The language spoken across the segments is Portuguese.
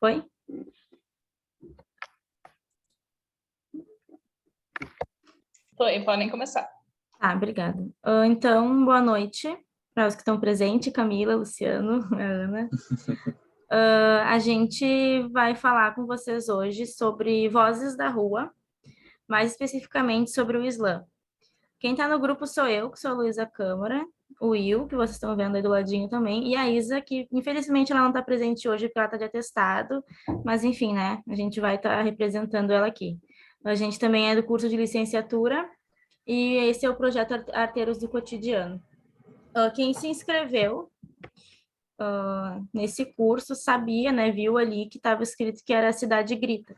Foi? Foi, podem começar. Tá, obrigada. Então, boa noite para os que estão presentes, Camila, Luciano, Ana. A gente vai falar com vocês hoje sobre Vozes da Rua, mais especificamente sobre o Islã. Quem está no grupo sou eu, que sou a Luísa Câmara, o Will, que vocês estão vendo aí do ladinho também, e a Isa, que infelizmente ela não está presente hoje porque ela está de atestado, mas enfim, né, a gente vai estar representando ela aqui. A gente também é do curso de licenciatura, e esse é o projeto Arteiros do Cotidiano. Quem se inscreveu nesse curso sabia, né, viu ali que estava escrito que era a Cidade Grita.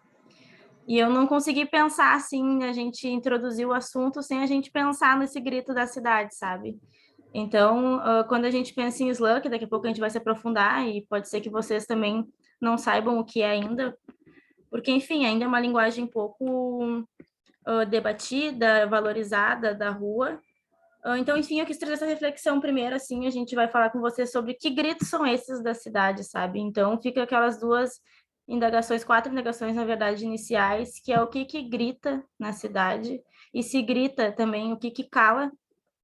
E eu não consegui pensar assim, a gente introduziu o assunto sem a gente pensar nesse grito da cidade, sabe? Então, quando a gente pensa em slam, que daqui a pouco a gente vai se aprofundar, e pode ser que vocês também não saibam o que é ainda, porque, enfim, ainda é uma linguagem pouco debatida, valorizada da rua. Então, enfim, eu quis trazer essa reflexão primeiro, assim, a gente vai falar com vocês sobre que gritos são esses da cidade, sabe? Então, fica aquelas duas indagações, 4 indagações, na verdade, iniciais, que é o que grita na cidade, e se grita também o que cala,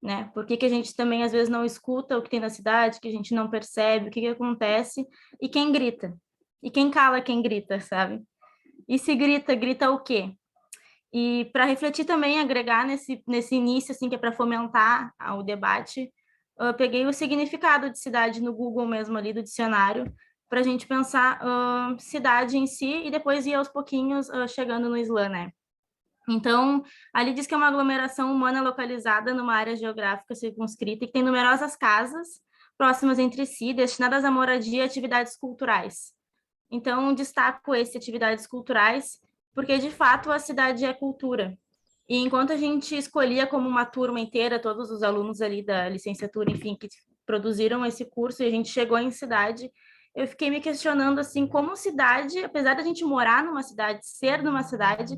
né? Por que a gente também, às vezes, não escuta o que tem na cidade, que a gente não percebe, o que acontece, e quem grita? E quem cala quem grita, sabe? E se grita, grita o quê? E para refletir também, agregar nesse início, assim, que é para fomentar o debate, eu peguei o significado de cidade no Google mesmo ali, do dicionário, para a gente pensar cidade em si e depois ir aos pouquinhos chegando no Islã, né? Então, ali diz que é uma aglomeração humana localizada numa área geográfica circunscrita e que tem numerosas casas próximas entre si, destinadas à moradia e atividades culturais. Então, destaco atividades culturais, porque de fato a cidade é cultura. E enquanto a gente escolhia como uma turma inteira, todos os alunos ali da licenciatura, enfim, que produziram esse curso, e a gente chegou em cidade, eu fiquei me questionando, assim, como cidade, apesar da gente morar numa cidade, ser numa cidade,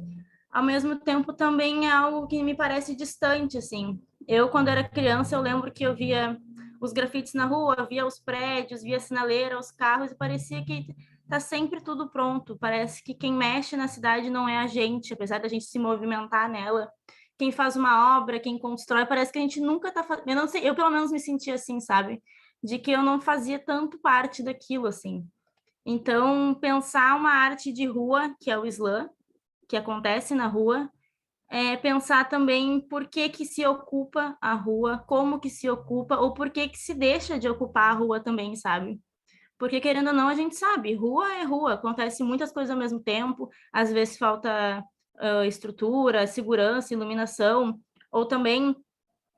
ao mesmo tempo também é algo que me parece distante, assim. Eu, quando era criança, eu lembro que eu via os grafites na rua, via os prédios, via a sinaleira, os carros, e parecia que tá sempre tudo pronto. Parece que quem mexe na cidade não é a gente, apesar da gente se movimentar nela. Quem faz uma obra, quem constrói, parece que a gente nunca tá fazendo. Eu não sei, eu pelo menos me sentia assim, sabe? De que eu não fazia tanto parte daquilo, assim. Então, pensar uma arte de rua, que é o slam, que acontece na rua, é pensar também por que se ocupa a rua, como que se ocupa, ou por que se deixa de ocupar a rua também, sabe? Porque, querendo ou não, a gente sabe, rua é rua, acontece muitas coisas ao mesmo tempo, às vezes falta estrutura, segurança, iluminação, ou também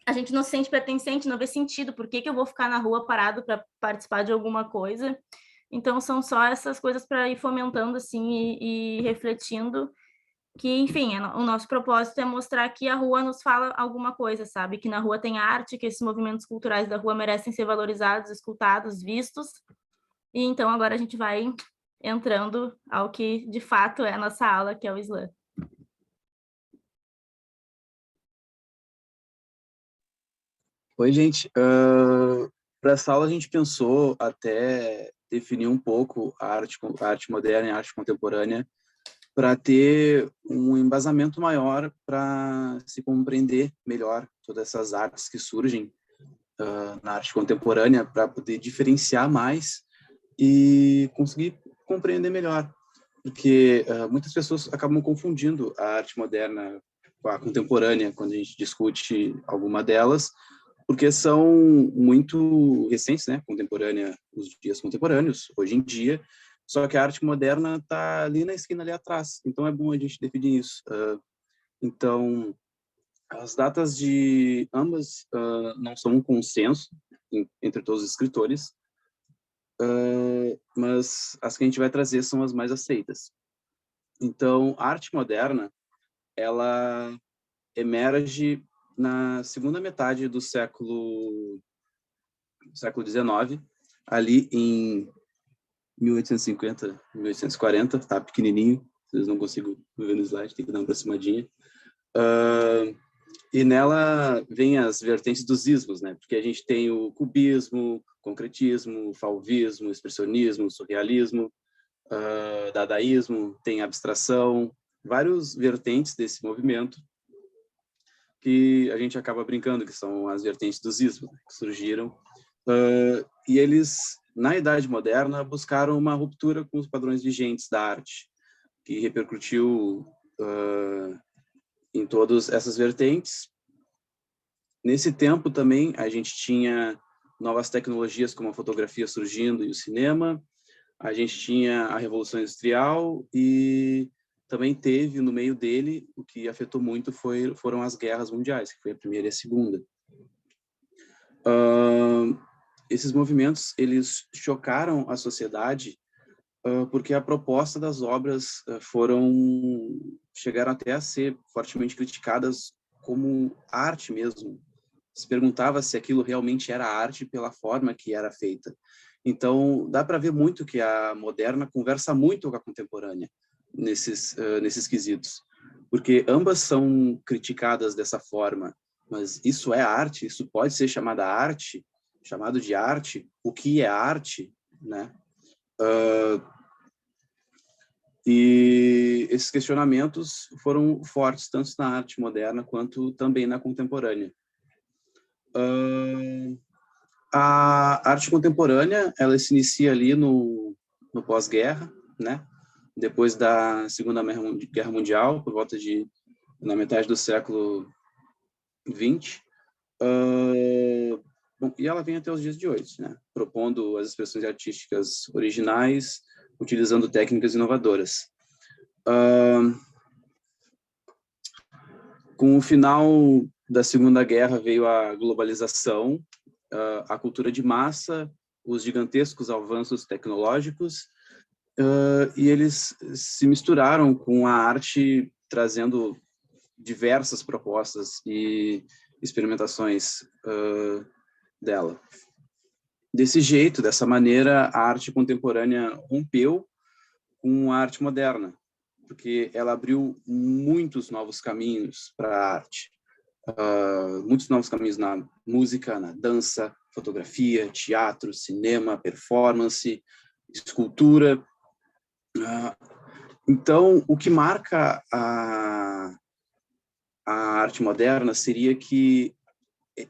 a gente não se sente pertencente, não vê sentido, por que eu vou ficar na rua parado para participar de alguma coisa? Então, são só essas coisas para ir fomentando, assim, e refletindo, que, enfim, o nosso propósito é mostrar que a rua nos fala alguma coisa, sabe? Que na rua tem arte, que esses movimentos culturais da rua merecem ser valorizados, escutados, vistos. E então agora a gente vai entrando ao que de fato é a nossa aula, que é o slam. Oi, gente. Para essa aula a gente pensou até definir um pouco a arte moderna e a arte contemporânea para ter um embasamento maior para se compreender melhor todas essas artes que surgem na arte contemporânea, para poder diferenciar mais e conseguir compreender melhor. Porque muitas pessoas acabam confundindo a arte moderna com a contemporânea quando a gente discute alguma delas, porque são muito recentes, né? Contemporânea, os dias contemporâneos, hoje em dia, só que a arte moderna está ali na esquina, ali atrás. Então, é bom a gente definir isso. Então, as datas de ambas não são um consenso entre todos os escritores, mas as que a gente vai trazer são as mais aceitas. Então, a arte moderna, ela emerge na segunda metade do século XIX, ali em 1850, 1840, tá pequenininho, vocês não consigo ver no slide, tem que dar uma aproximadinha. E nela vem as vertentes dos ismos, né? Porque a gente tem o cubismo, concretismo, fauvismo, expressionismo, surrealismo. dadaísmo, tem abstração, vários vertentes desse movimento que a gente acaba brincando, que são as vertentes dos ismos, né, que surgiram. E eles, na Idade Moderna, buscaram uma ruptura com os padrões vigentes da arte, que repercutiu em todas essas vertentes. Nesse tempo também, a gente tinha novas tecnologias como a fotografia surgindo e o cinema, a gente tinha a Revolução Industrial e também teve, no meio dele, o que afetou muito foram as guerras mundiais, que foi a Primeira e a Segunda. Esses movimentos, eles chocaram a sociedade porque a proposta das obras chegaram até a ser fortemente criticadas como arte mesmo. Se perguntava se aquilo realmente era arte pela forma que era feita. Então, dá para ver muito que a moderna conversa muito com a contemporânea nesses quesitos, porque ambas são criticadas dessa forma, mas isso é arte? Isso pode ser chamado de arte? O que é arte, né? E esses questionamentos foram fortes tanto na arte moderna quanto também na contemporânea. A arte contemporânea, ela se inicia ali no pós-guerra, né? Depois da Segunda Guerra Mundial, por volta na metade do século XX. E ela vem até os dias de hoje, né? Propondo as expressões artísticas originais, utilizando técnicas inovadoras. Com o final da Segunda Guerra veio a globalização, a cultura de massa, os gigantescos avanços tecnológicos, e eles se misturaram com a arte, trazendo diversas propostas e experimentações dela. Desse jeito, dessa maneira, a arte contemporânea rompeu com a arte moderna, porque ela abriu muitos novos caminhos para a arte. Muitos novos caminhos na música, na dança, fotografia, teatro, cinema, performance, escultura. Então, o que marca a arte moderna seria que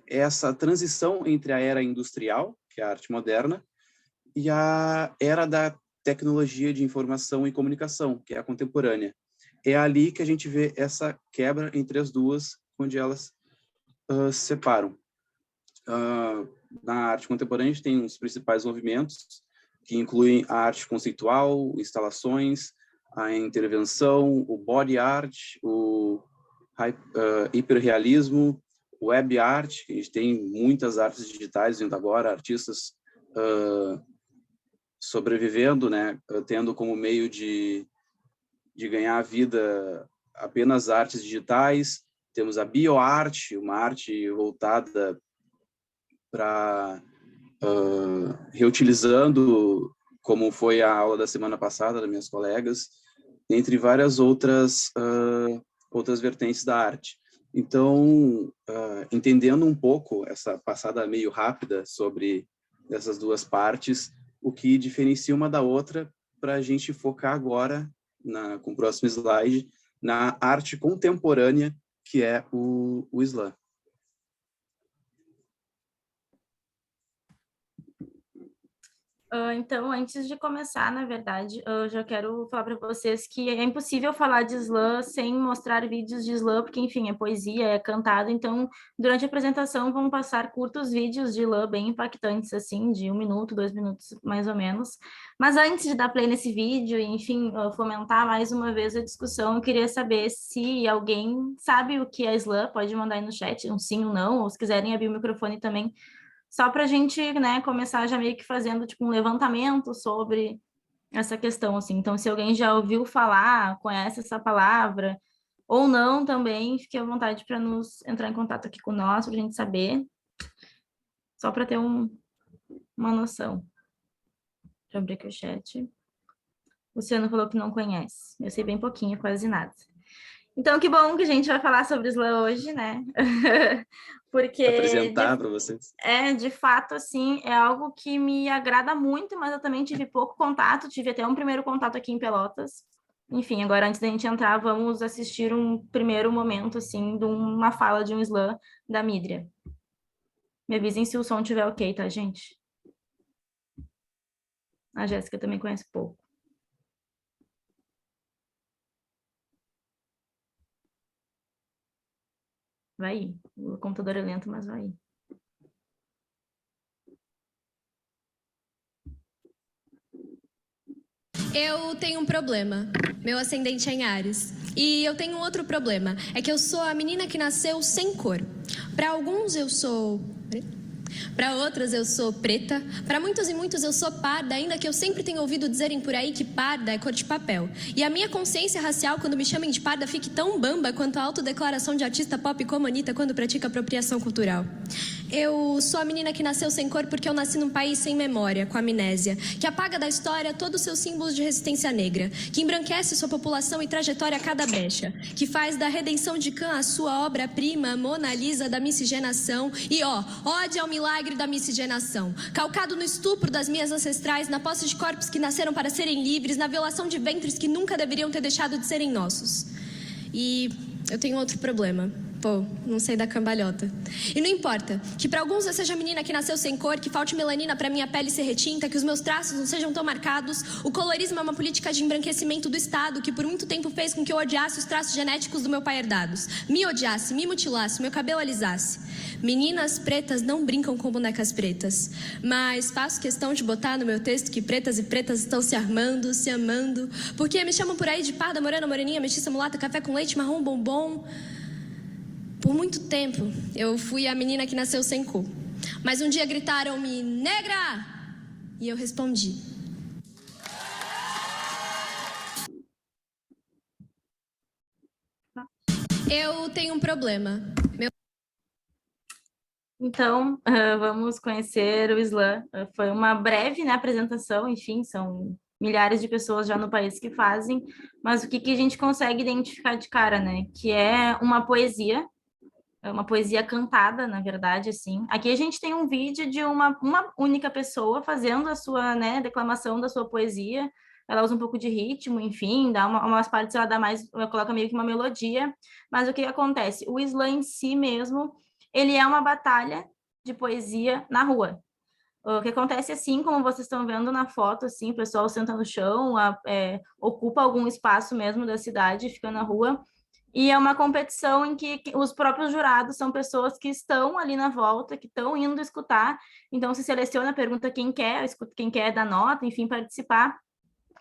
essa transição entre a era industrial, que é a arte moderna, e a era da tecnologia de informação e comunicação, que é a contemporânea. É ali que a gente vê essa quebra entre as duas, onde elas se separam. Na arte contemporânea, a gente tem os principais movimentos, que incluem a arte conceitual, instalações, a intervenção, o body art, o hiperrealismo, web art, que a gente tem muitas artes digitais vindo agora, artistas sobrevivendo, né, tendo como meio de ganhar a vida apenas artes digitais. Temos a bioarte, uma arte voltada para reutilizando, como foi a aula da semana passada das minhas colegas, entre várias outras vertentes da arte. Então, entendendo um pouco essa passada meio rápida sobre essas duas partes, o que diferencia uma da outra, para a gente focar agora, com o próximo slide, na arte contemporânea, que é o Islã. Então, antes de começar, na verdade, eu já quero falar para vocês que é impossível falar de slam sem mostrar vídeos de slam, porque, enfim, é poesia, é cantado. Então, durante a apresentação, vão passar curtos vídeos de slam bem impactantes, assim, de 1 minuto, 2 minutos, mais ou menos. Mas antes de dar play nesse vídeo e, enfim, fomentar mais uma vez a discussão, eu queria saber se alguém sabe o que é slam, pode mandar aí no chat, um sim ou não, ou se quiserem abrir o microfone também, só para a gente, né, começar já meio que fazendo tipo um levantamento sobre essa questão, assim. Então, se alguém já ouviu falar, conhece essa palavra, ou não também, fique à vontade para nos entrar em contato aqui com nós, para a gente saber, só para ter uma noção. Deixa eu abrir aqui o chat. O Luciano falou que não conhece. Eu sei bem pouquinho, quase nada. Então, que bom que a gente vai falar sobre Islã hoje, né? Porque, Apresentar para vocês. de fato, assim, é algo que me agrada muito, mas eu também tive pouco contato, tive até um primeiro contato aqui em Pelotas. Enfim, agora, antes da gente entrar, vamos assistir um primeiro momento, assim, de uma fala de um Islã da Mídria. Me avisem se o som estiver ok, tá, gente? A Jéssica também conhece pouco. Vai ir. O computador é lento, mas vai ir. Eu tenho um problema. Meu ascendente é em Áries. E eu tenho um outro problema. É que eu sou a menina que nasceu sem cor. Para alguns eu sou... Para outros eu sou preta, para muitos e muitos eu sou parda, ainda que eu sempre tenha ouvido dizerem por aí que parda é cor de papel. E a minha consciência racial, quando me chamem de parda, fique tão bamba quanto a autodeclaração de artista pop como Anitta quando pratica apropriação cultural. Eu sou a menina que nasceu sem cor porque eu nasci num país sem memória, com amnésia, que apaga da história todos os seus símbolos de resistência negra, que embranquece sua população e trajetória a cada brecha, que faz da redenção de Khan a sua obra-prima, Mona Lisa da miscigenação e, ode ao milagre da miscigenação, calcado no estupro das minhas ancestrais, na posse de corpos que nasceram para serem livres, na violação de ventres que nunca deveriam ter deixado de serem nossos. E eu tenho outro problema. Pô, não sei da cambalhota. E não importa, que para alguns eu seja a menina que nasceu sem cor, que falte melanina para minha pele ser retinta, que os meus traços não sejam tão marcados. O colorismo é uma política de embranquecimento do Estado que por muito tempo fez com que eu odiasse os traços genéticos do meu pai herdados. Me odiasse, me mutilasse, meu cabelo alisasse. Meninas pretas não brincam com bonecas pretas, mas faço questão de botar no meu texto que pretas e pretas estão se armando, se amando, porque me chamam por aí de parda, morena, moreninha, mestiça, mulata, café com leite, marrom, bombom. Por muito tempo, eu fui a menina que nasceu sem cor. Mas um dia gritaram-me, negra! E eu respondi. Eu tenho um problema. Então, vamos conhecer o Islã. Foi uma breve, né, apresentação, enfim, são milhares de pessoas já no país que fazem, mas o que a gente consegue identificar de cara, né? Que é uma poesia cantada, na verdade, assim. Aqui a gente tem um vídeo de uma única pessoa fazendo a sua, né, declamação da sua poesia. Ela usa um pouco de ritmo, enfim, dá umas partes, ela coloca meio que uma melodia. Mas o que acontece? O slam em si mesmo, ele é uma batalha de poesia na rua. O que acontece assim, como vocês estão vendo na foto, assim, o pessoal senta no chão, ocupa algum espaço mesmo da cidade, fica na rua, e é uma competição em que os próprios jurados são pessoas que estão ali na volta, que estão indo escutar, então se seleciona, pergunta quem quer dar nota, enfim, participar.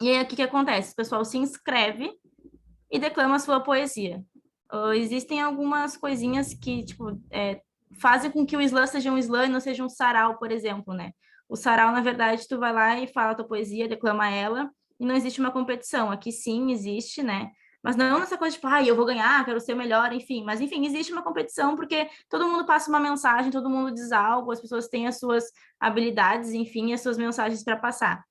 E aí o que acontece? O pessoal se inscreve e declama a sua poesia. Existem algumas coisinhas que, tipo, fazem com que o slam seja um slam e não seja um sarau, por exemplo, né? O sarau, na verdade, tu vai lá e fala a tua poesia, declama ela, e não existe uma competição. Aqui sim existe, né? Mas não nessa coisa tipo, eu vou ganhar, quero ser melhor, enfim. Mas, enfim, existe uma competição porque todo mundo passa uma mensagem, todo mundo diz algo, as pessoas têm as suas habilidades, enfim, as suas mensagens para passar.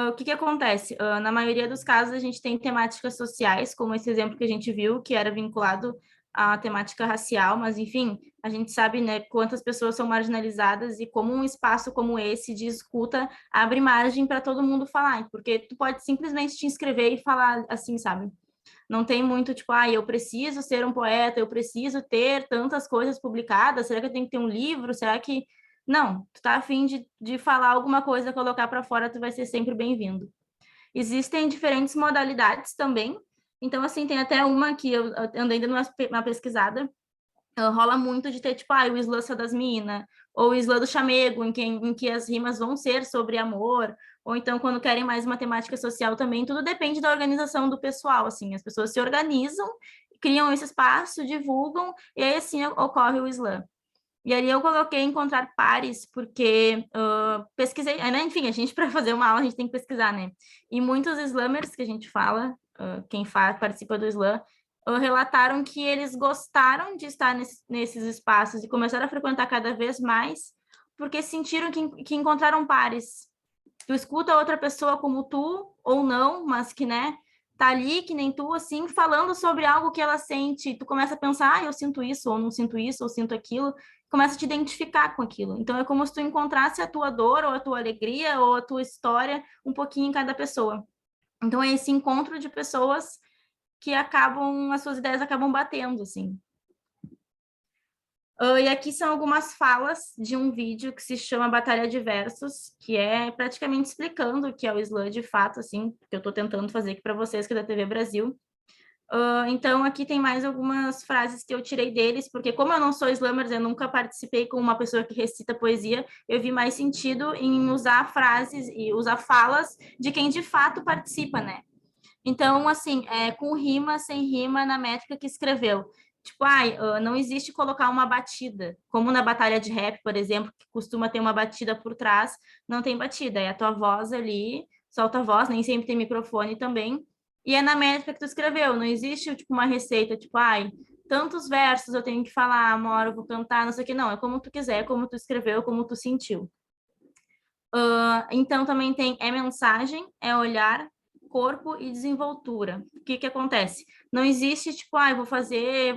O que acontece? Na maioria dos casos, a gente tem temáticas sociais, como esse exemplo que a gente viu, que era vinculado à temática racial, mas, enfim, a gente sabe, né, quantas pessoas são marginalizadas e como um espaço como esse de escuta abre margem para todo mundo falar, porque tu pode simplesmente te inscrever e falar assim, sabe? Não tem muito, tipo, eu preciso ser um poeta, eu preciso ter tantas coisas publicadas, será que eu tenho que ter um livro? Será que... Não, tu tá a fim de falar alguma coisa, colocar para fora, tu vai ser sempre bem-vindo. Existem diferentes modalidades também, então, assim, tem até uma que eu andei dando uma pesquisada, rola muito de ter, tipo, o slam só das minas, ou o slam do chamego, em que as rimas vão ser sobre amor, ou então quando querem mais uma temática social também, tudo depende da organização do pessoal, assim, as pessoas se organizam, criam esse espaço, divulgam, e aí, assim, ocorre o slam. E ali eu coloquei encontrar pares, porque pesquisei, né? Enfim, a gente, para fazer uma aula, a gente tem que pesquisar, né? E muitos slammers que a gente fala, quem participa do slam, relataram que eles gostaram de estar nesses espaços e começaram a frequentar cada vez mais, porque sentiram que encontraram pares. Tu escuta outra pessoa como tu, ou não, mas que, né, tá ali, que nem tu, assim, falando sobre algo que ela sente, tu começa a pensar, ah, eu sinto isso, ou não sinto isso, ou sinto aquilo, começa a te identificar com aquilo. Então, é como se tu encontrasse a tua dor, ou a tua alegria, ou a tua história, um pouquinho em cada pessoa. Então, é esse encontro de pessoas que acabam, as suas ideias acabam batendo, assim. E aqui são algumas falas de um vídeo que se chama Batalha de Versos, que é praticamente explicando o que é o slam de fato, assim, que eu estou tentando fazer aqui para vocês, que é da TV Brasil. Então, aqui tem mais algumas frases que eu tirei deles, porque como eu não sou slammer, eu nunca participei com uma pessoa que recita poesia, eu vi mais sentido em usar frases e usar falas de quem de fato participa, né? Então, assim, com rima, sem rima, na métrica que escreveu. Tipo, não existe colocar uma batida. Como na batalha de rap, por exemplo, que costuma ter uma batida por trás, não tem batida. É a tua voz ali, solta a voz, nem sempre tem microfone também. E é na métrica que tu escreveu. Não existe, tipo, uma receita, tipo, tantos versos eu tenho que falar, uma hora eu vou cantar, não sei o que. Não, é como tu quiser, como tu escreveu, como tu sentiu. Então, também tem mensagem, é olhar, corpo e desenvoltura. O que acontece? Não existe, tipo,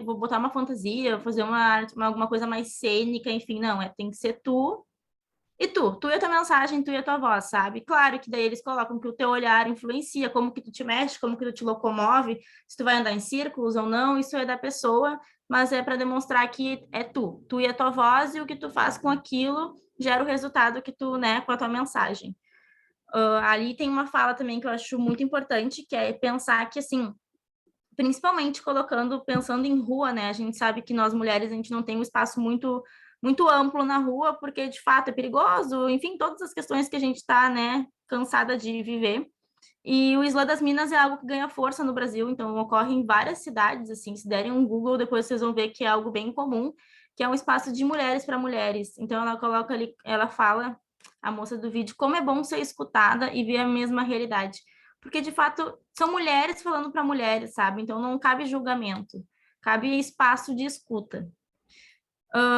vou botar uma fantasia, vou fazer alguma coisa mais cênica, enfim, não, tem que ser tu e tu e a tua mensagem, tu e a tua voz, sabe? Claro que daí eles colocam que o teu olhar influencia, como que tu te mexe, como que tu te locomove, se tu vai andar em círculos ou não, isso é da pessoa, mas é para demonstrar que é tu e a tua voz, e o que tu faz com aquilo gera o resultado que tu, né, com a tua mensagem. Ali tem uma fala também que eu acho muito importante, que é pensar que, assim, principalmente pensando em rua, né? A gente sabe que nós mulheres, a gente não tem um espaço muito amplo na rua, porque de fato é perigoso, enfim, todas as questões que a gente está, né, cansada de viver. E o Islã das Minas é algo que ganha força no Brasil, então ocorre em várias cidades, assim, se derem um Google, depois vocês vão ver que é algo bem comum, que é um espaço de mulheres para mulheres. Então ela coloca ali, ela fala, a moça do vídeo, como é bom ser escutada e ver a mesma realidade. Porque, de fato, são mulheres falando para mulheres, sabe? Então não cabe julgamento, cabe espaço de escuta.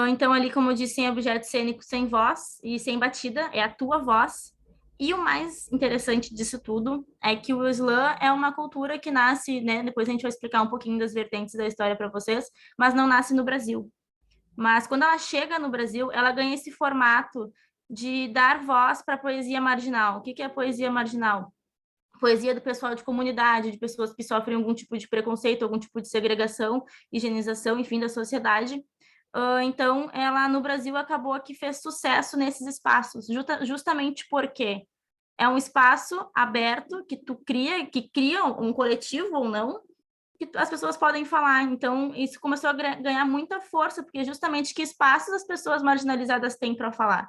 Então, ali, como eu disse, sem objeto cênico, sem voz e sem batida, é a tua voz. E o mais interessante disso tudo é que o slam é uma cultura que nasce, né? Depois a gente vai explicar um pouquinho das vertentes da história para vocês, mas não nasce no Brasil. Mas quando ela chega no Brasil, ela ganha esse formato de dar voz para a poesia marginal. O que é a poesia marginal? Poesia do pessoal de comunidade, de pessoas que sofrem algum tipo de preconceito, algum tipo de segregação, higienização, enfim, da sociedade. Então, ela no Brasil acabou que fez sucesso nesses espaços, justamente porque é um espaço aberto que cria um coletivo ou não, que as pessoas podem falar. Então, isso começou a ganhar muita força, porque justamente que espaços as pessoas marginalizadas têm para falar.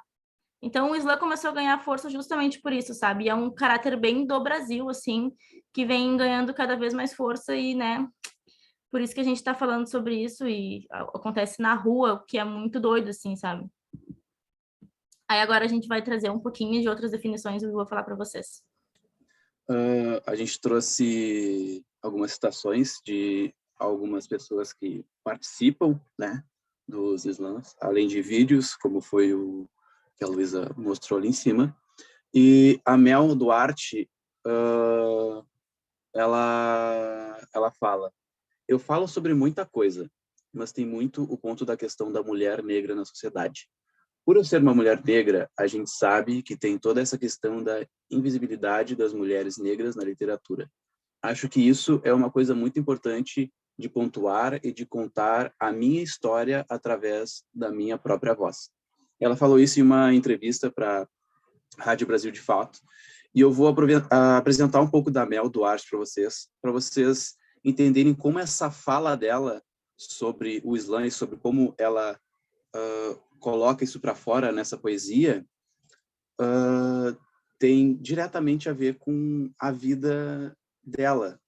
Então, o slam começou a ganhar força justamente por isso, sabe? E é um caráter bem do Brasil, assim, que vem ganhando cada vez mais força e, né, por isso que a gente está falando sobre isso e acontece na rua, o que é muito doido, assim, sabe? Aí agora a gente vai trazer um pouquinho de outras definições e eu vou falar para vocês. A gente trouxe algumas citações de algumas pessoas que participam, né, dos slams, além de vídeos, como foi o que a Luísa mostrou ali em cima. E a Mel Duarte, ela fala: eu falo sobre muita coisa, mas tem muito o ponto da questão da mulher negra na sociedade. Por eu ser uma mulher negra, a gente sabe que tem toda essa questão da invisibilidade das mulheres negras na literatura. Acho que isso é uma coisa muito importante de pontuar e de contar a minha história através da minha própria voz. Ela falou isso em uma entrevista para a Rádio Brasil de Fato, e eu vou apresentar um pouco da Mel Duarte para vocês entenderem como essa fala dela sobre o slam e sobre como ela coloca isso para fora nessa poesia, tem diretamente a ver com a vida dela.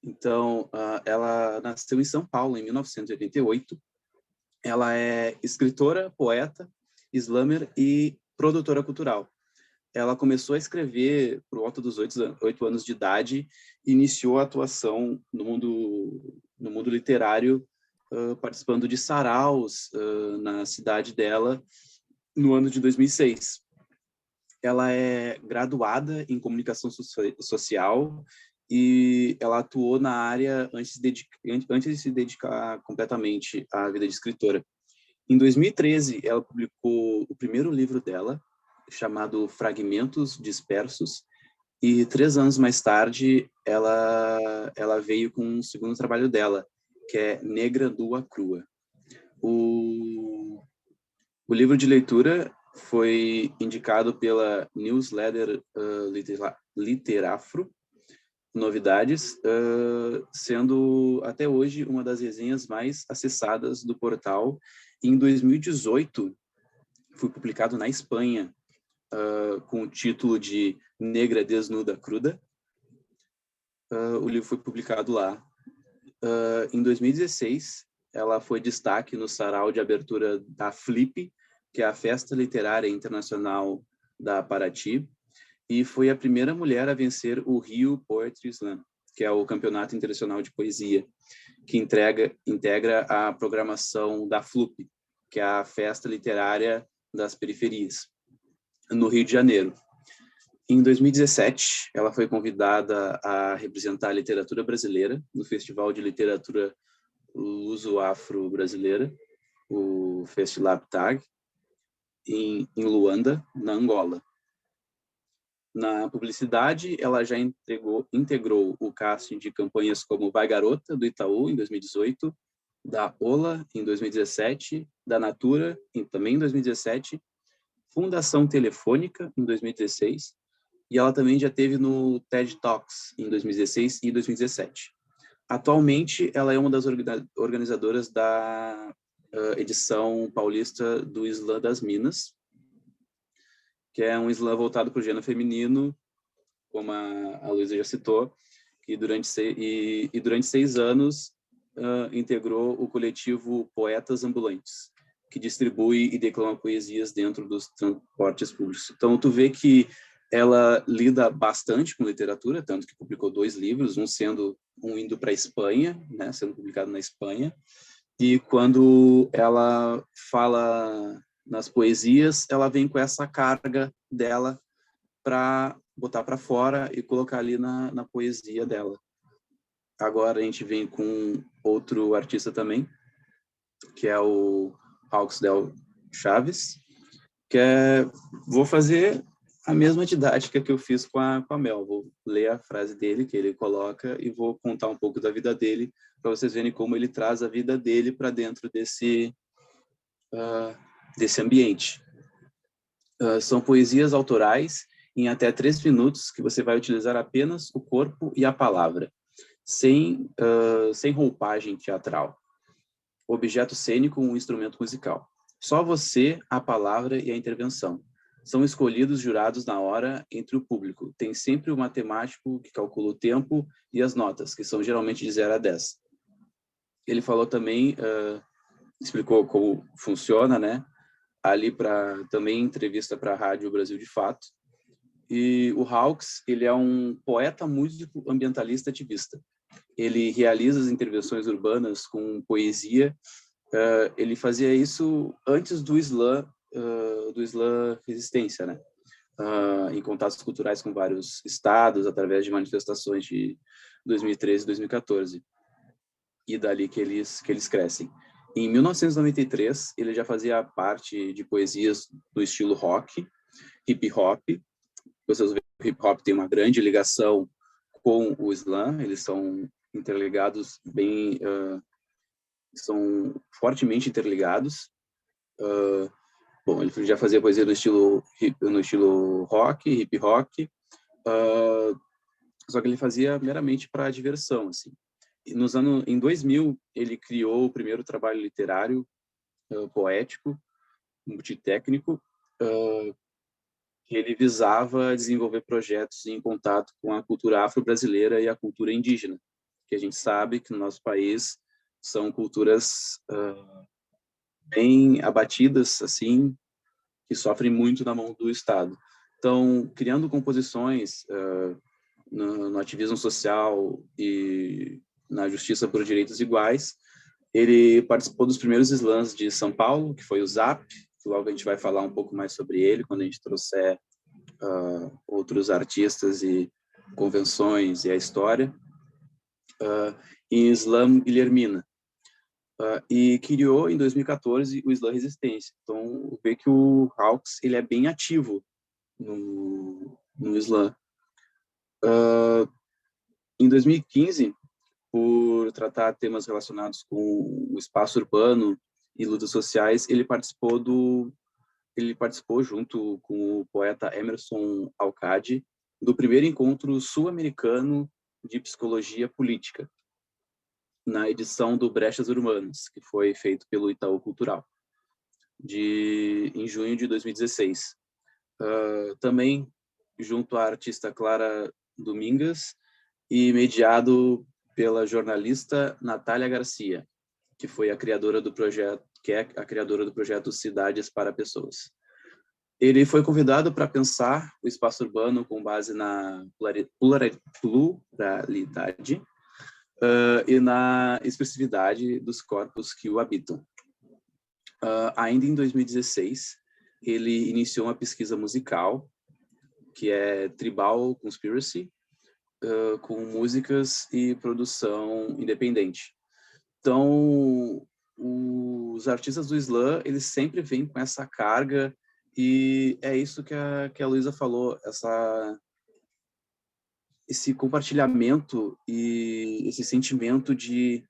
Então, ela nasceu em São Paulo em 1988. Ela é escritora, poeta, slammer e produtora cultural. Ela começou a escrever por volta dos 8 anos de idade e iniciou a atuação no mundo literário, participando de saraus na cidade dela no ano de 2006. Ela é graduada em comunicação social e ela atuou na área antes de se dedicar completamente à vida de escritora. Em 2013, ela publicou o primeiro livro dela, chamado Fragmentos Dispersos, e 3 anos mais tarde, ela veio com o segundo trabalho dela, que é Negra, Nua, Crua. O livro de leitura foi indicado pela newsletter Literafro, Novidades, sendo até hoje uma das resenhas mais acessadas do portal. Em 2018, foi publicado na Espanha, com o título de Negra, Desnuda, Cruda. O livro foi publicado lá. Em 2016, ela foi destaque no sarau de abertura da Flip, que é a Festa Literária Internacional da Paraty, e foi a primeira mulher a vencer o Rio Poetry Slam, que é o campeonato internacional de poesia, que integra a programação da FLUP, que é a Festa Literária das Periferias, no Rio de Janeiro. Em 2017, ela foi convidada a representar a literatura brasileira no Festival de Literatura Luso-Afro-Brasileira, o Festilab-Tag, em Luanda, na Angola. Na publicidade, ela já integrou o casting de campanhas como Vai Garota, do Itaú, em 2018, da Ola, em 2017, da Natura, também em 2017, Fundação Telefônica, em 2016, e ela também já esteve no TED Talks, em 2016 e 2017. Atualmente, ela é uma das organizadoras da edição paulista do Slam das Minas, que é um slam voltado para o gênero feminino, como a Luísa já citou, e durante 6 anos integrou o coletivo Poetas Ambulantes, que distribui e declama poesias dentro dos transportes públicos. Então, tu vê que ela lida bastante com literatura, tanto que publicou 2 livros, um indo para a Espanha, né, sendo publicado na Espanha, e quando ela fala nas poesias, ela vem com essa carga dela para botar para fora e colocar ali na poesia dela. Agora a gente vem com outro artista também, que é o Hawksdale Chaves, vou fazer a mesma didática que eu fiz com a Mel. Vou ler a frase dele, que ele coloca, e vou contar um pouco da vida dele, para vocês verem como ele traz a vida dele para dentro desse ambiente. São poesias autorais em até 3 minutos, que você vai utilizar apenas o corpo e a palavra, sem roupagem teatral. Objeto cênico, um instrumento musical. Só você, a palavra e a intervenção. São escolhidos jurados na hora entre o público. Tem sempre o matemático que calcula o tempo e as notas, que são geralmente de 0 a 10. Ele falou também, explicou como funciona, né? Ali também entrevista para a Rádio Brasil de Fato. E o Hawks, ele é um poeta, músico, ambientalista, ativista. Ele realiza as intervenções urbanas com poesia. Ele fazia isso antes do Slam Resistência, né? Em contatos culturais com vários estados, através de manifestações de 2013 e 2014. E dali que eles crescem. Em 1993, ele já fazia parte de poesias do estilo rock, hip hop. Vocês veem que o hip hop tem uma grande ligação com o slam, eles são interligados são fortemente interligados. Bom, ele já fazia poesia no estilo rock, hip hop, só que ele fazia meramente para diversão, assim. Em 2000, ele criou o primeiro trabalho literário poético, multitécnico, que ele visava desenvolver projetos em contato com a cultura afro-brasileira e a cultura indígena, que a gente sabe que no nosso país são culturas bem abatidas, assim, que sofrem muito na mão do Estado. Então, criando composições no ativismo social e na justiça por direitos iguais, ele participou dos primeiros slams de São Paulo, que foi o ZAP, que logo a gente vai falar um pouco mais sobre ele, quando a gente trouxer outros artistas e convenções e a história, em Slam Guilhermina. E criou, em 2014, o Slam Resistência. Então, vê que o Hawks ele é bem ativo no Slam. Em 2015, por tratar temas relacionados com o espaço urbano e lutas sociais, ele participou junto com o poeta Emerson Alcade do primeiro encontro sul-americano de psicologia política, na edição do Brechas Urbanas, que foi feito pelo Itaú Cultural, em junho de 2016. Também junto à artista Clara Domingas e mediado pela jornalista Natália Garcia, que é a criadora do projeto Cidades para Pessoas. Ele foi convidado para pensar o espaço urbano com base na pluralidade e na expressividade dos corpos que o habitam. Ainda em 2016, ele iniciou uma pesquisa musical, que é Tribal Conspiracy, com músicas e produção independente. Então, os artistas do Slam, eles sempre vêm com essa carga, e é isso que a Luísa falou, esse compartilhamento e esse sentimento de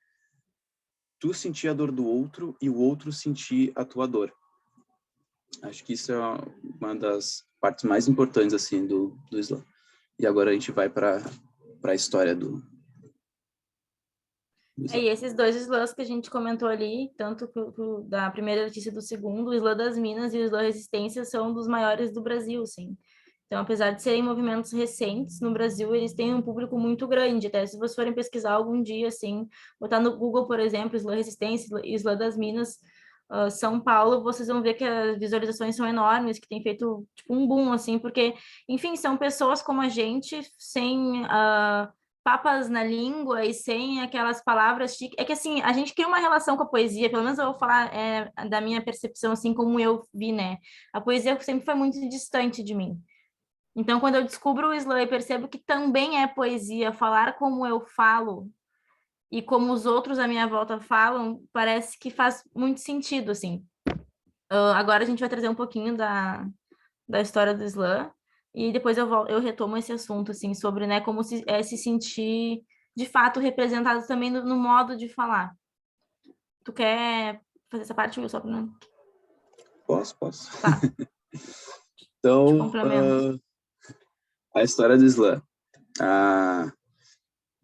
tu sentir a dor do outro e o outro sentir a tua dor. Acho que isso é uma das partes mais importantes assim do Slam. E agora a gente vai para a história do E esses dois slams que a gente comentou ali, tanto da primeira notícia e do segundo, o Slam das Minas e o Slam Resistência são dos maiores do Brasil, sim. Então, apesar de serem movimentos recentes no Brasil, eles têm um público muito grande. Até se vocês forem pesquisar algum dia, assim, botar no Google, por exemplo, Slam Resistência e Slam das Minas, São Paulo, vocês vão ver que as visualizações são enormes, que tem feito tipo um boom, assim, porque, enfim, são pessoas como a gente, sem papas na língua e sem aquelas palavras chiques. É que, assim, a gente cria uma relação com a poesia, pelo menos eu vou falar da minha percepção, assim, como eu vi, né? A poesia sempre foi muito distante de mim. Então, quando eu descubro o Slam e percebo que também é poesia, falar como eu falo e como os outros à minha volta falam, parece que faz muito sentido, assim. Agora a gente vai trazer um pouquinho da história do Slam e depois eu retomo esse assunto, assim, sobre, né, como se sentir, de fato, representado também no modo de falar. Tu quer fazer essa parte, Will, só para não... Posso. Tá. Então, Complemento. a história do Slam.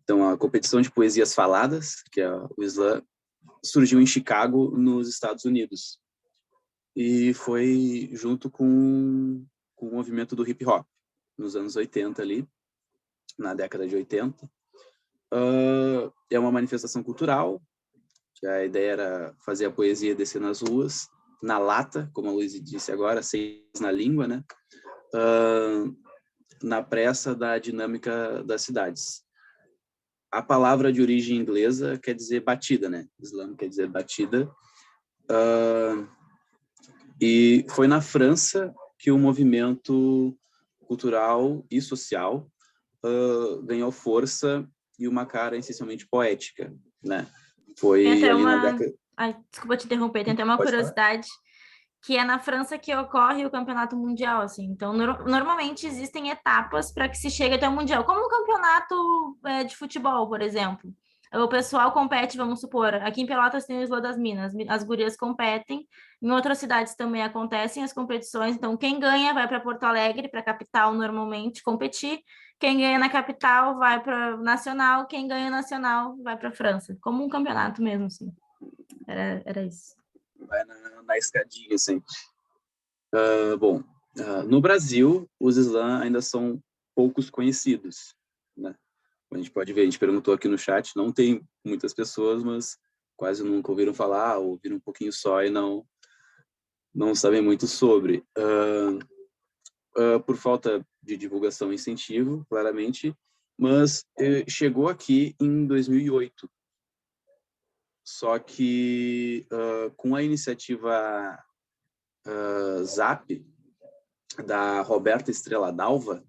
Então, a competição de poesias faladas, que é o Slam, surgiu em Chicago, nos Estados Unidos. E foi junto com o movimento do hip hop, nos anos 80 ali, na década de 80. É uma manifestação cultural, que a ideia era fazer a poesia descer nas ruas, na lata, como a Luísa disse agora, sem na língua, né? Na pressa da dinâmica das cidades. A palavra de origem inglesa quer dizer batida, né? Slam quer dizer batida. E foi na França que o movimento cultural e social ganhou força e uma cara essencialmente poética, né? Foi ali na década... Ai, desculpa te interromper, tem até uma curiosidade, que é na França que ocorre o campeonato mundial, assim. Então, normalmente existem etapas para que se chegue até o mundial, como no campeonato de futebol, por exemplo. O pessoal compete, vamos supor, aqui em Pelotas tem o Slam das Minas, as gurias competem, em outras cidades também acontecem as competições, então quem ganha vai para Porto Alegre, para a capital normalmente, competir, quem ganha na capital vai para nacional, quem ganha nacional vai para a França, como um campeonato mesmo, assim. Era isso. Vai na escadinha, assim. Bom, no Brasil, os Slam ainda são poucos conhecidos, né? A gente pode ver, a gente perguntou aqui no chat, não tem muitas pessoas, mas quase nunca ouviram falar, ou ouviram um pouquinho só e não sabem muito sobre. Por falta de divulgação e incentivo, claramente, mas chegou aqui em 2008. Só que com a iniciativa ZAP, da Roberta Estrela Dalva,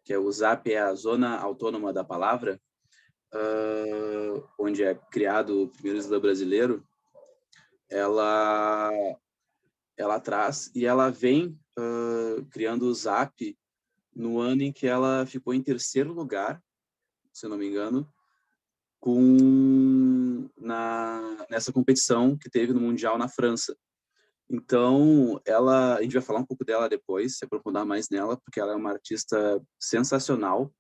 que é o ZAP, é a Zona Autônoma da Palavra, onde é criado o primeiro slam brasileiro, ela traz e ela vem criando o ZAP no ano em que ela ficou em terceiro lugar, se eu não me engano, nessa competição que teve no Mundial na França. Então, a gente vai falar um pouco dela depois, se aprofundar mais nela, porque ela é uma artista sensacional.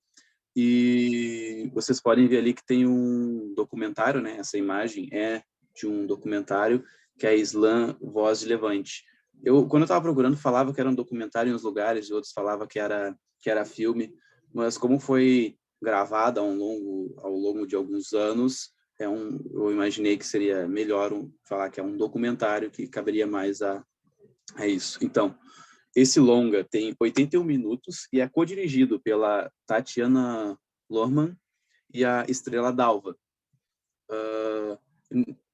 E vocês podem ver ali que tem um documentário, né? Essa imagem é de um documentário que é Slam Voz de Levante. Quando eu estava procurando, falava que era um documentário em uns lugares, e outros falavam que era filme, mas como foi gravada ao longo de alguns anos, eu imaginei que seria melhor falar que é um documentário que caberia mais a isso. Então, esse longa tem 81 minutos e é co-dirigido pela Tatiana Lohman e a Estrela Dalva.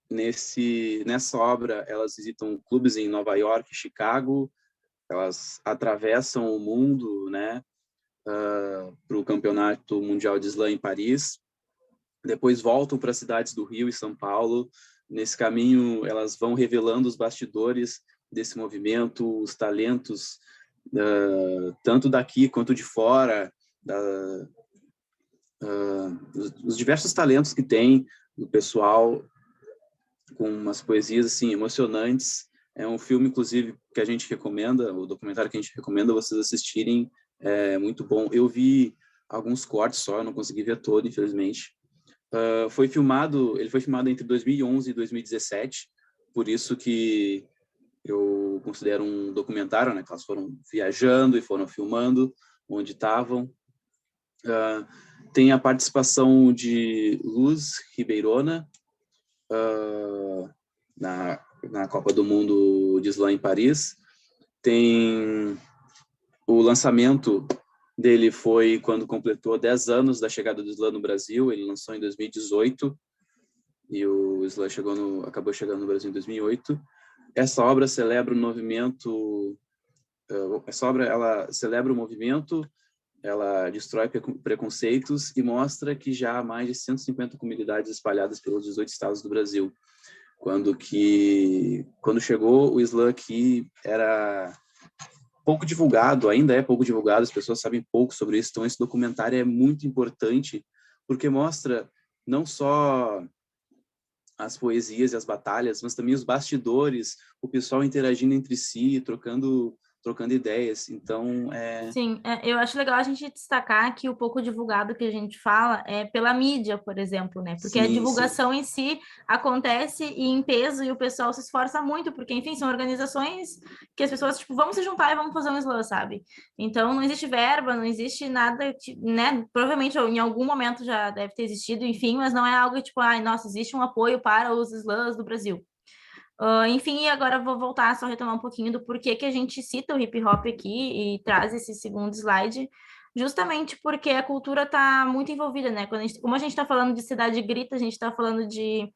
Nessa obra, elas visitam clubes em Nova York e Chicago, elas atravessam o mundo, né, para o Campeonato Mundial de Slam em Paris, depois voltam para as cidades do Rio e São Paulo. Nesse caminho, elas vão revelando os bastidores desse movimento, os talentos, tanto daqui quanto de fora, os diversos talentos que tem do pessoal, com umas poesias assim, emocionantes. É um filme, inclusive, que a gente recomenda, o documentário que a gente recomenda vocês assistirem, é muito bom. Eu vi alguns cortes só, eu não consegui ver todo, infelizmente. Ele foi filmado entre 2011 e 2017, por isso que eu considero um documentário, né? Que elas foram viajando e foram filmando onde estavam. Tem a participação de Luz Ribeirona na Copa do Mundo de Slam em Paris. Tem o lançamento dele foi quando completou 10 anos da chegada do Slam no Brasil. Ele lançou em 2018 e o Slam acabou chegando no Brasil em 2008. Essa obra celebra o movimento. Ela celebra o movimento, ela destrói preconceitos e mostra que já há mais de 150 comunidades espalhadas pelos 18 estados do Brasil. Quando chegou o Slam aqui, era pouco divulgado, ainda é pouco divulgado, as pessoas sabem pouco sobre isso. Então, esse documentário é muito importante, porque mostra não só as poesias e as batalhas, mas também os bastidores, o pessoal interagindo entre si, trocando ideias. Então, Sim, eu acho legal a gente destacar que o pouco divulgado que a gente fala é pela mídia, por exemplo, né? Porque a divulgação em si acontece e em peso, e o pessoal se esforça muito, porque, enfim, são organizações que as pessoas, tipo, vamos se juntar e vamos fazer um slam, sabe? Então, não existe verba, não existe nada, né? Provavelmente em algum momento já deve ter existido, enfim, mas não é algo tipo, ai, nossa, existe um apoio para os slams do Brasil. Enfim, agora vou voltar só retomar um pouquinho do porquê que a gente cita o hip hop aqui e traz esse segundo slide, justamente porque a cultura está muito envolvida, né? Como a gente está falando de cidade grita, a gente está falando de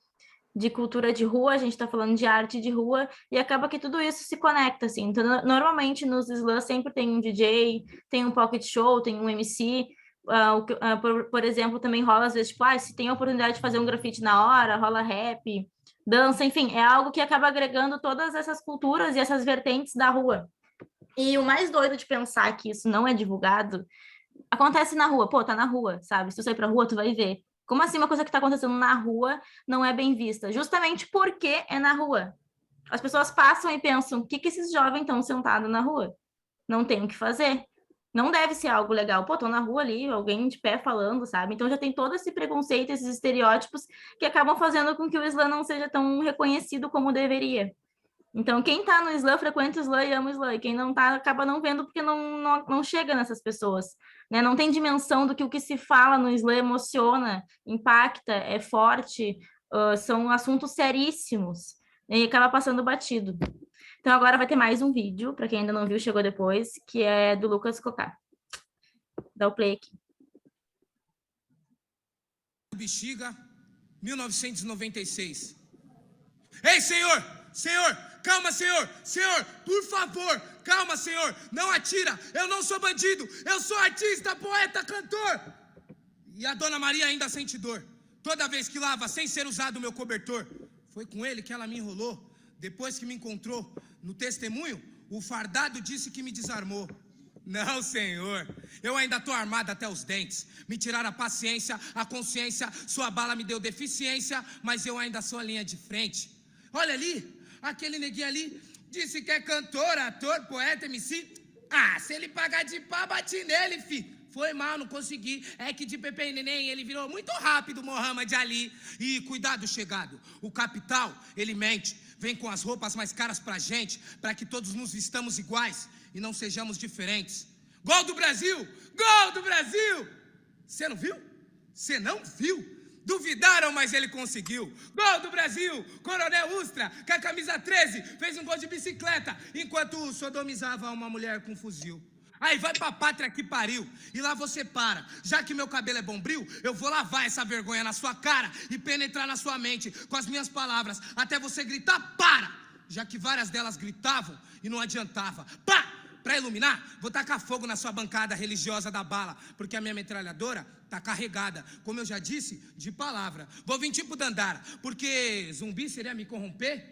cultura de rua, a gente está falando de arte de rua, e acaba que tudo isso se conecta, assim. Então, normalmente nos slams sempre tem um DJ, tem um pocket show, tem um MC. Por exemplo, também rola às vezes, tipo, se tem a oportunidade de fazer um grafite na hora, rola rap, dança, enfim, é algo que acaba agregando todas essas culturas e essas vertentes da rua. E o mais doido de pensar que isso não é divulgado, acontece na rua, pô, tá na rua, sabe? Se tu sair pra rua, tu vai ver. Como assim uma coisa que tá acontecendo na rua não é bem vista? Justamente porque é na rua. As pessoas passam e pensam, o que esses jovens estão sentados na rua? Não tem o que fazer. Não deve ser algo legal. Pô, tô na rua ali, alguém de pé falando, sabe? Então já tem todo esse preconceito, esses estereótipos que acabam fazendo com que o slam não seja tão reconhecido como deveria. Então, quem tá no slam, frequenta o slam e ama o slam. E quem não tá, acaba não vendo porque não chega nessas pessoas. Né? Não tem dimensão do que o que se fala no slam emociona, impacta, é forte, são assuntos seríssimos. E acaba passando batido. Então, agora vai ter mais um vídeo, para quem ainda não viu, chegou depois, que é do Lucas Cocá. Dá o play aqui. Bexiga, 1996. Ei, senhor! Senhor, calma, senhor. Senhor, por favor, calma, senhor. Não atira, eu não sou bandido. Eu sou artista, poeta, cantor. E a Dona Maria ainda sente dor. Toda vez que lava sem ser usado o meu cobertor. Foi com ele que ela me enrolou. Depois que me encontrou no testemunho, o fardado disse que me desarmou. Não, senhor, eu ainda tô armado até os dentes. Me tiraram a paciência, a consciência. Sua bala me deu deficiência, mas eu ainda sou a linha de frente. Olha ali, aquele neguinho ali disse que é cantor, ator, poeta, MC. Ah, se ele pagar de pá, bati nele, fi. Foi mal, não consegui. É que de Pepe e Neném ele virou muito rápido, Mohamed Ali. E cuidado, chegado. O capital, ele mente. Vem com as roupas mais caras pra gente, pra que todos nos vistamos iguais e não sejamos diferentes. Gol do Brasil! Gol do Brasil! Você não viu? Você não viu? Duvidaram, mas ele conseguiu. Gol do Brasil! Coronel Ustra, com a camisa 13, fez um gol de bicicleta, enquanto sodomizava uma mulher com fuzil. Aí vai pra pátria que pariu, e lá você para. Já que meu cabelo é bombril, eu vou lavar essa vergonha na sua cara e penetrar na sua mente com as minhas palavras, até você gritar, para! Já que várias delas gritavam e não adiantava. Pá! Pra iluminar, vou tacar fogo na sua bancada religiosa da bala, porque a minha metralhadora tá carregada, como eu já disse, de palavra. Vou vir tipo Dandara, porque zumbi seria me corromper?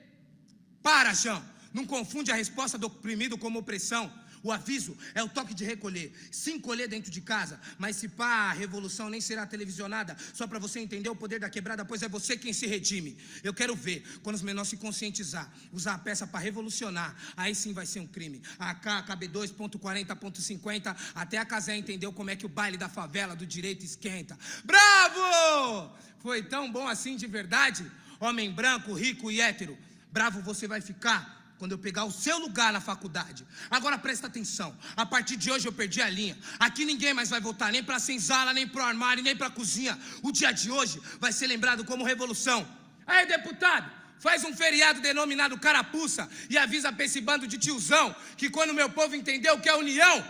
Para, João! Não confunde a resposta do oprimido como opressão. O aviso é o toque de recolher. Se encolher dentro de casa. Mas se pá, a revolução nem será televisionada. Só pra você entender o poder da quebrada, pois é você quem se redime. Eu quero ver, quando os menores se conscientizar, usar a peça pra revolucionar. Aí sim vai ser um crime. AK, KB2.40.50, até a Casé entendeu como é que o baile da favela do direito esquenta. Bravo! Foi tão bom assim de verdade? Homem branco, rico e hétero. Bravo você vai ficar quando eu pegar o seu lugar na faculdade. Agora presta atenção, a partir de hoje eu perdi a linha. Aqui ninguém mais vai voltar nem pra senzala, nem pro armário, nem pra cozinha. O dia de hoje vai ser lembrado como revolução. Aí, deputado, faz um feriado denominado Carapuça e avisa pra esse bando de tiozão que quando o meu povo entender o que é união,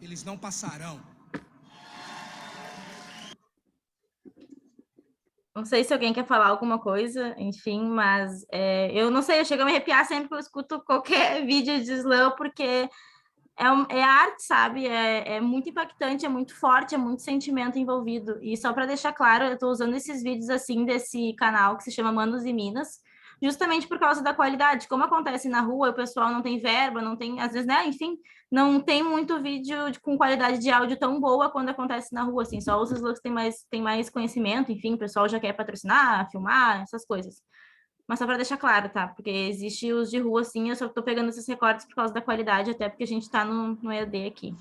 eles não passarão. Não sei se alguém quer falar alguma coisa, enfim, mas eu não sei, eu chego a me arrepiar sempre que eu escuto qualquer vídeo de slam, porque é arte, sabe? É muito impactante, é muito forte, é muito sentimento envolvido. E só para deixar claro, eu estou usando esses vídeos assim desse canal que se chama Manos e Minas, justamente por causa da qualidade. Como acontece na rua, o pessoal não tem verba, não tem, às vezes, né? Enfim, não tem muito vídeo com qualidade de áudio tão boa quando acontece na rua, assim. Só os slugs têm mais conhecimento, enfim, o pessoal já quer patrocinar, filmar, essas coisas. Mas só para deixar claro, tá? Porque existe os de rua, sim, eu só tô pegando esses recortes por causa da qualidade, até porque a gente tá no EAD aqui.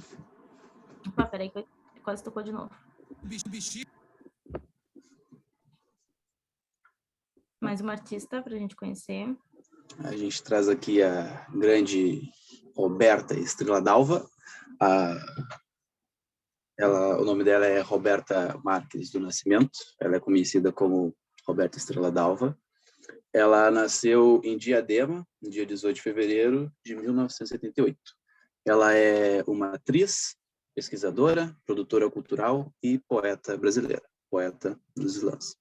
Opa, peraí, que quase tocou de novo. Mais uma artista para a gente conhecer. A gente traz aqui a grande Roberta Estrela Dalva. O nome dela é Roberta Marques do Nascimento. Ela é conhecida como Roberta Estrela Dalva. Ela nasceu em Diadema, no dia 18 de fevereiro de 1978. Ela é uma atriz, pesquisadora, produtora cultural e poeta brasileira, poeta dos slams.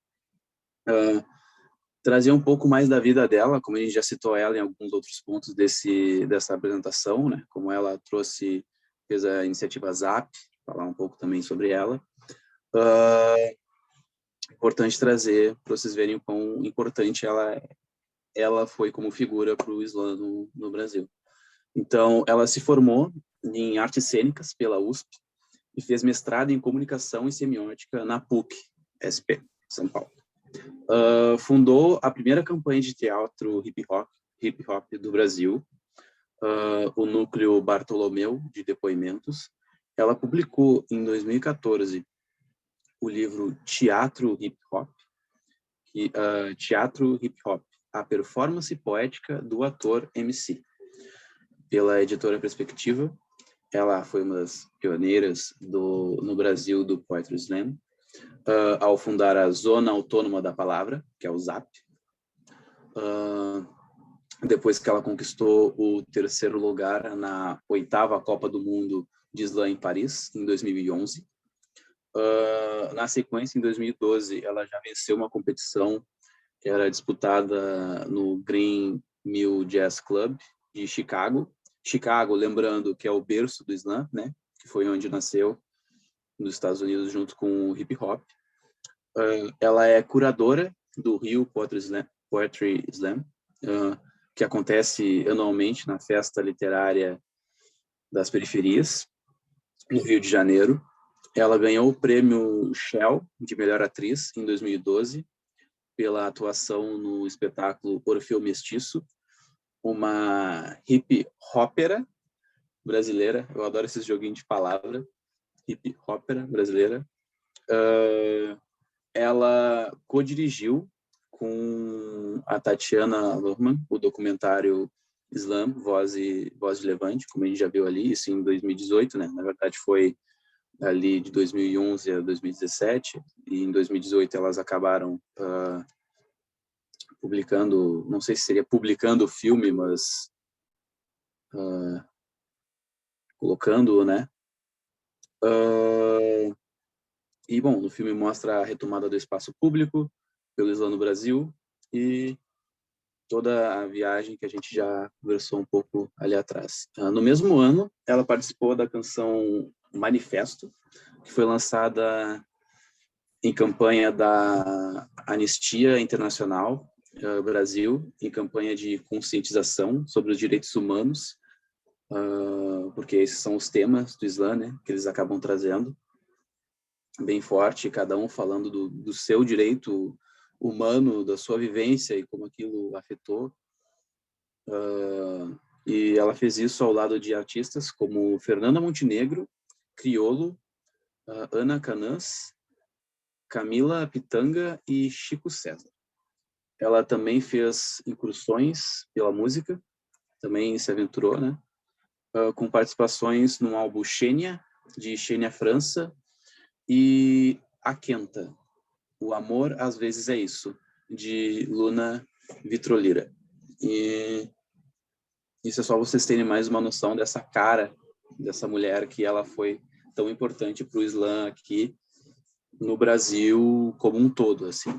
Trazer um pouco mais da vida dela, como a gente já citou ela em alguns outros pontos dessa apresentação, né? Como ela fez a iniciativa ZAP, falar um pouco também sobre ela. Importante trazer para vocês verem o quão importante ela foi como figura para o Islã no Brasil. Então, ela se formou em artes cênicas pela USP e fez mestrado em comunicação e semiótica na PUC, SP, São Paulo. Fundou a primeira campanha de teatro hip hop do Brasil, o Núcleo Bartolomeu de Depoimentos. Ela publicou em 2014 o livro Teatro Hip Hop, a performance poética do ator MC, pela editora Perspectiva. Ela foi uma das pioneiras no Brasil do Poetry Slam, ao fundar a Zona Autônoma da Palavra, que é o ZAP, depois que ela conquistou o 3º lugar na 8ª Copa do Mundo de Slam em Paris, em 2011. Na sequência, em 2012, ela já venceu uma competição que era disputada no Green Mill Jazz Club de Chicago. Chicago, lembrando que é o berço do slam, né? Que foi onde nasceu nos Estados Unidos junto com o hip hop. Ela é curadora do Rio Poetry Slam, que acontece anualmente na Festa Literária das Periferias, no Rio de Janeiro. Ela ganhou o prêmio Shell de melhor atriz em 2012 pela atuação no espetáculo Orfeu Mestiço, uma hip hopera brasileira. Eu adoro esses joguinhos de palavra. Hip hopera brasileira. Ela co-dirigiu com a Tatiana Lohman o documentário Slam, Voz de Levante, como a gente já viu ali, isso em 2018, né? Na verdade foi ali de 2011 a 2017, e em 2018 elas acabaram publicando, não sei se seria publicando o filme, mas colocando, né? E, bom, no filme mostra a retomada do espaço público pelo Slam no Brasil e toda a viagem que a gente já conversou um pouco ali atrás. No mesmo ano, ela participou da canção Manifesto, que foi lançada em campanha da Anistia Internacional Brasil, em campanha de conscientização sobre os direitos humanos, porque esses são os temas do Slam, né, que eles acabam trazendo, bem forte, cada um falando do seu direito humano, da sua vivência e como aquilo afetou. E ela fez isso ao lado de artistas como Fernanda Montenegro, Criolo, Ana Canãs, Camila Pitanga e Chico César. Ela também fez incursões pela música, também se aventurou, né? Com participações no álbum Xênia, de Xênia França, e A Quenta, O Amor Às Vezes É Isso, de Luna Vitrolira. E isso é só vocês terem mais uma noção dessa cara, dessa mulher, que ela foi tão importante para o Slam aqui no Brasil como um todo, assim.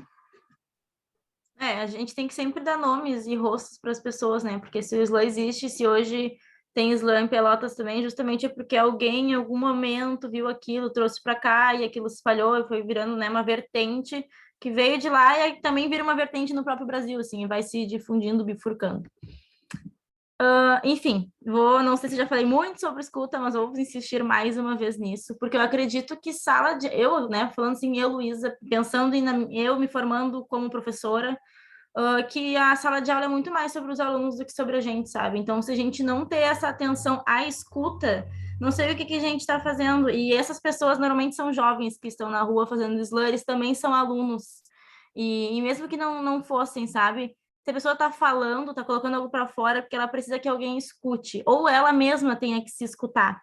A gente tem que sempre dar nomes e rostos para as pessoas, né? Porque se o Slam existe, se hoje tem Slam em Pelotas também, justamente é porque alguém em algum momento viu aquilo, trouxe para cá e aquilo se espalhou e foi virando, né, uma vertente que veio de lá e também vira uma vertente no próprio Brasil, assim, e vai se difundindo, bifurcando. Enfim, não sei se já falei muito sobre escuta, mas vou insistir mais uma vez nisso, porque eu acredito que né, falando assim, eu, Luísa, pensando eu me formando como professora, que a sala de aula é muito mais sobre os alunos do que sobre a gente, sabe? Então, se a gente não ter essa atenção à escuta, não sei o que a gente está fazendo. E essas pessoas normalmente são jovens que estão na rua fazendo slam, eles também são alunos. E mesmo que não fossem, sabe? Se a pessoa está falando, está colocando algo para fora, porque ela precisa que alguém escute, ou ela mesma tenha que se escutar.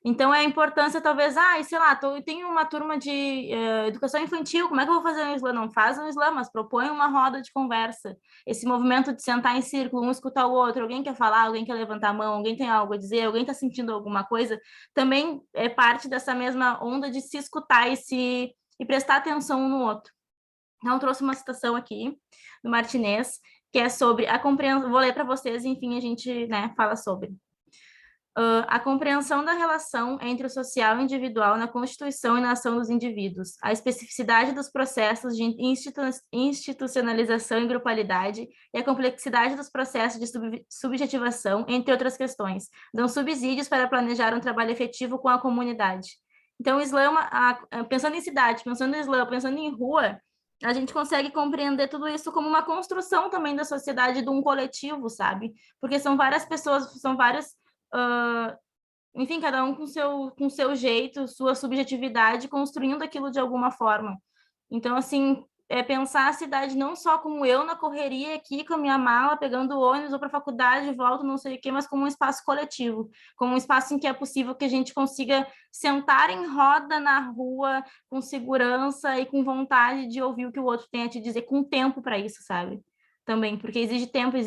Então, é a importância, talvez, sei lá, eu tenho uma turma de educação infantil, como é que eu vou fazer um slam? Não faz um slam, mas propõe uma roda de conversa. Esse movimento de sentar em círculo, um escutar o outro, alguém quer falar, alguém quer levantar a mão, alguém tem algo a dizer, alguém está sentindo alguma coisa, também é parte dessa mesma onda de se escutar e prestar atenção um no outro. Então, trouxe uma citação aqui do Martinez, que é sobre a compreensão, vou ler para vocês, enfim, a gente, né, fala sobre. A compreensão da relação entre o social e o individual na constituição e na ação dos indivíduos, a especificidade dos processos de institucionalização e grupalidade e a complexidade dos processos de subjetivação, entre outras questões, dão subsídios para planejar um trabalho efetivo com a comunidade. Então, o Slam, pensando em cidade, pensando em Slam, pensando em rua, a gente consegue compreender tudo isso como uma construção também da sociedade, de um coletivo, sabe? Porque são várias pessoas, são várias... enfim, cada um com seu jeito, sua subjetividade, construindo aquilo de alguma forma. Então, assim, pensar a cidade não só como eu na correria aqui com a minha mala, pegando o ônibus ou para a faculdade, volto, não sei o quê, mas como um espaço coletivo, como um espaço em que é possível que a gente consiga sentar em roda na rua com segurança e com vontade de ouvir o que o outro tem a te dizer, com tempo para isso, sabe? Também, porque exige tempo,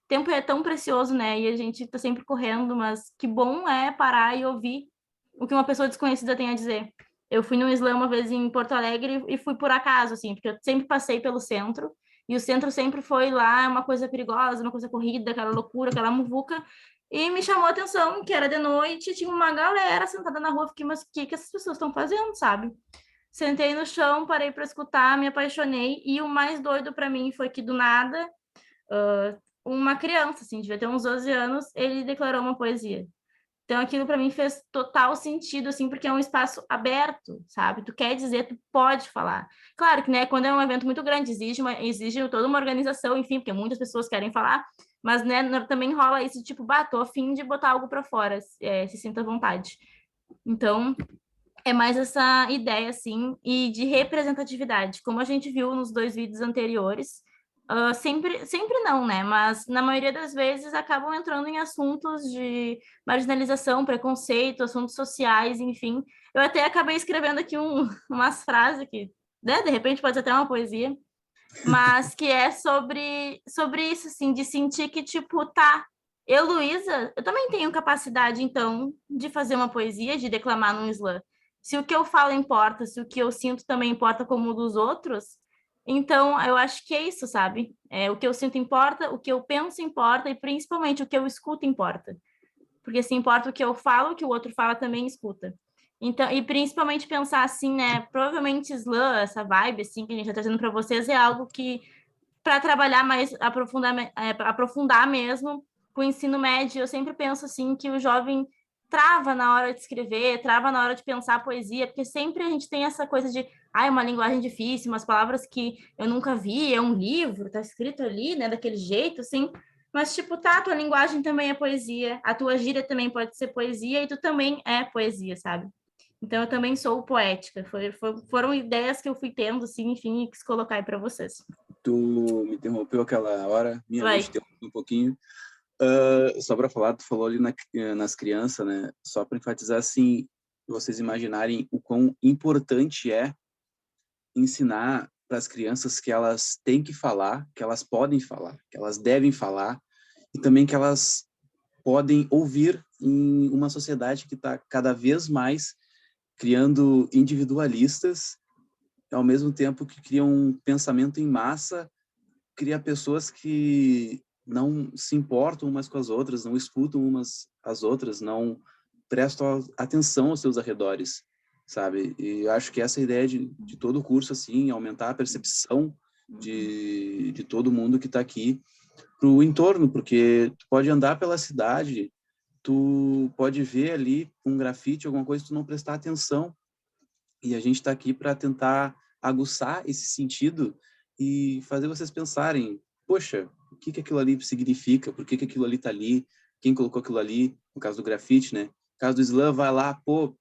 tempo é tão precioso, né? E a gente está sempre correndo, mas que bom é parar e ouvir o que uma pessoa desconhecida tem a dizer. Eu fui no Slam uma vez em Porto Alegre e fui por acaso, assim, porque eu sempre passei pelo centro E o centro sempre foi lá uma coisa perigosa, uma coisa corrida, aquela loucura, aquela muvuca. E me chamou a atenção que era de noite, tinha uma galera sentada na rua. Fiquei, mas o que essas pessoas estão fazendo, sabe? Sentei no chão, parei para escutar, me apaixonei. E o mais doido para mim foi que, do nada, uma criança, assim, devia ter uns 12 anos, ele declarou uma poesia. Então, aquilo para mim fez total sentido, assim, porque é um espaço aberto, sabe? Tu quer dizer, tu pode falar. Claro que, né, quando é um evento muito grande, exige toda uma organização, enfim, porque muitas pessoas querem falar, mas, né, também rola isso, tipo, tô a fim de botar algo para fora, se sinta à vontade. Então, é mais essa ideia, assim, e de representatividade. Como a gente viu nos 2 vídeos anteriores, sempre não, né? Mas na maioria das vezes acabam entrando em assuntos de marginalização, preconceito, assuntos sociais, enfim. Eu até acabei escrevendo aqui umas frases que, né, de repente pode ser até uma poesia, mas que é sobre isso, assim, de sentir que, tipo, tá, eu, Luísa, eu também tenho capacidade, então, de fazer uma poesia, de declamar num slam. Se o que eu falo importa, se o que eu sinto também importa como o dos outros, então eu acho que é isso, sabe? O que eu sinto importa, o que eu penso importa e principalmente o que eu escuto importa. Porque se importa o que eu falo, o que o outro fala também escuta. Então, e principalmente pensar assim, né? Provavelmente slam, essa vibe assim que a gente está trazendo para vocês é algo que para trabalhar mais aprofundar mesmo com o ensino médio, eu sempre penso assim que o jovem trava na hora de escrever, trava na hora de pensar a poesia, porque sempre a gente tem essa coisa de, é uma linguagem difícil, umas palavras que eu nunca vi, é um livro, tá escrito ali, né, daquele jeito, assim, mas, tipo, tá, a tua linguagem também é poesia, a tua gíria também pode ser poesia, e tu também é poesia, sabe? Então, eu também sou poética, foram ideias que eu fui tendo, assim, enfim, e quis colocar aí para vocês. Tu me interrompeu aquela hora, minha mente interrompeu um pouquinho. Só para falar, tu falou ali nas crianças, né? Só para enfatizar, assim, vocês imaginarem o quão importante é ensinar para as crianças que elas têm que falar, que elas podem falar, que elas devem falar, e também que elas podem ouvir em uma sociedade que está cada vez mais criando individualistas, ao mesmo tempo que criam um pensamento em massa, cria pessoas que não se importam umas com as outras, não escutam umas às outras, não prestam atenção aos seus arredores, sabe? E eu acho que essa é a ideia de todo o curso, assim, aumentar a percepção de todo mundo que está aqui para o entorno, porque tu pode andar pela cidade, tu pode ver ali um grafite, alguma coisa, tu não prestar atenção, e a gente está aqui para tentar aguçar esse sentido e fazer vocês pensarem, poxa, o que aquilo ali significa? Por que aquilo ali está ali? Quem colocou aquilo ali? No caso do grafite, né? No caso do slam, vai lá, pô,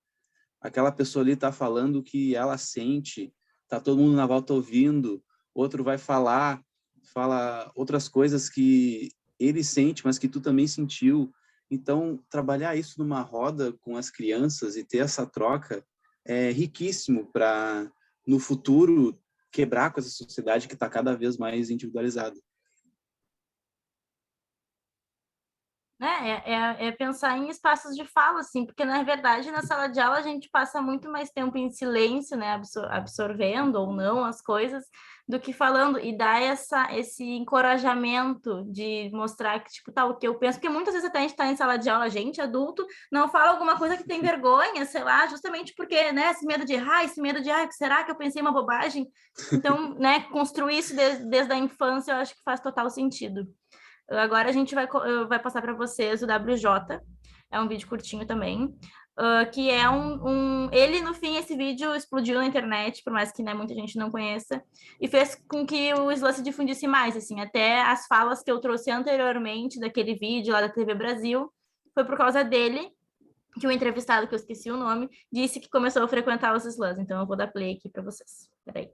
aquela pessoa ali está falando o que ela sente, tá todo mundo na volta ouvindo, outro vai fala outras coisas que ele sente, mas que tu também sentiu. Então, trabalhar isso numa roda com as crianças e ter essa troca é riquíssimo para, no futuro, quebrar com essa sociedade que está cada vez mais individualizada. É pensar em espaços de fala, assim, porque, na verdade, na sala de aula a gente passa muito mais tempo em silêncio, né, absorvendo ou não as coisas, do que falando, e dá esse encorajamento de mostrar que, tipo, tá, o que eu penso, porque muitas vezes até a gente tá em sala de aula, gente, adulto, não fala alguma coisa que tem vergonha, sei lá, justamente porque, né, esse medo de, será que eu pensei uma bobagem? Então, né, construir isso desde a infância, eu acho que faz total sentido. Agora a gente vai passar para vocês o WJ, é um vídeo curtinho também, que é ele, no fim, esse vídeo explodiu na internet, por mais que, né, muita gente não conheça, e fez com que o slam se difundisse mais, assim, até as falas que eu trouxe anteriormente daquele vídeo lá da TV Brasil, foi por causa dele, que o entrevistado, que eu esqueci o nome, disse que começou a frequentar os slams, então eu vou dar play aqui para vocês. Peraí.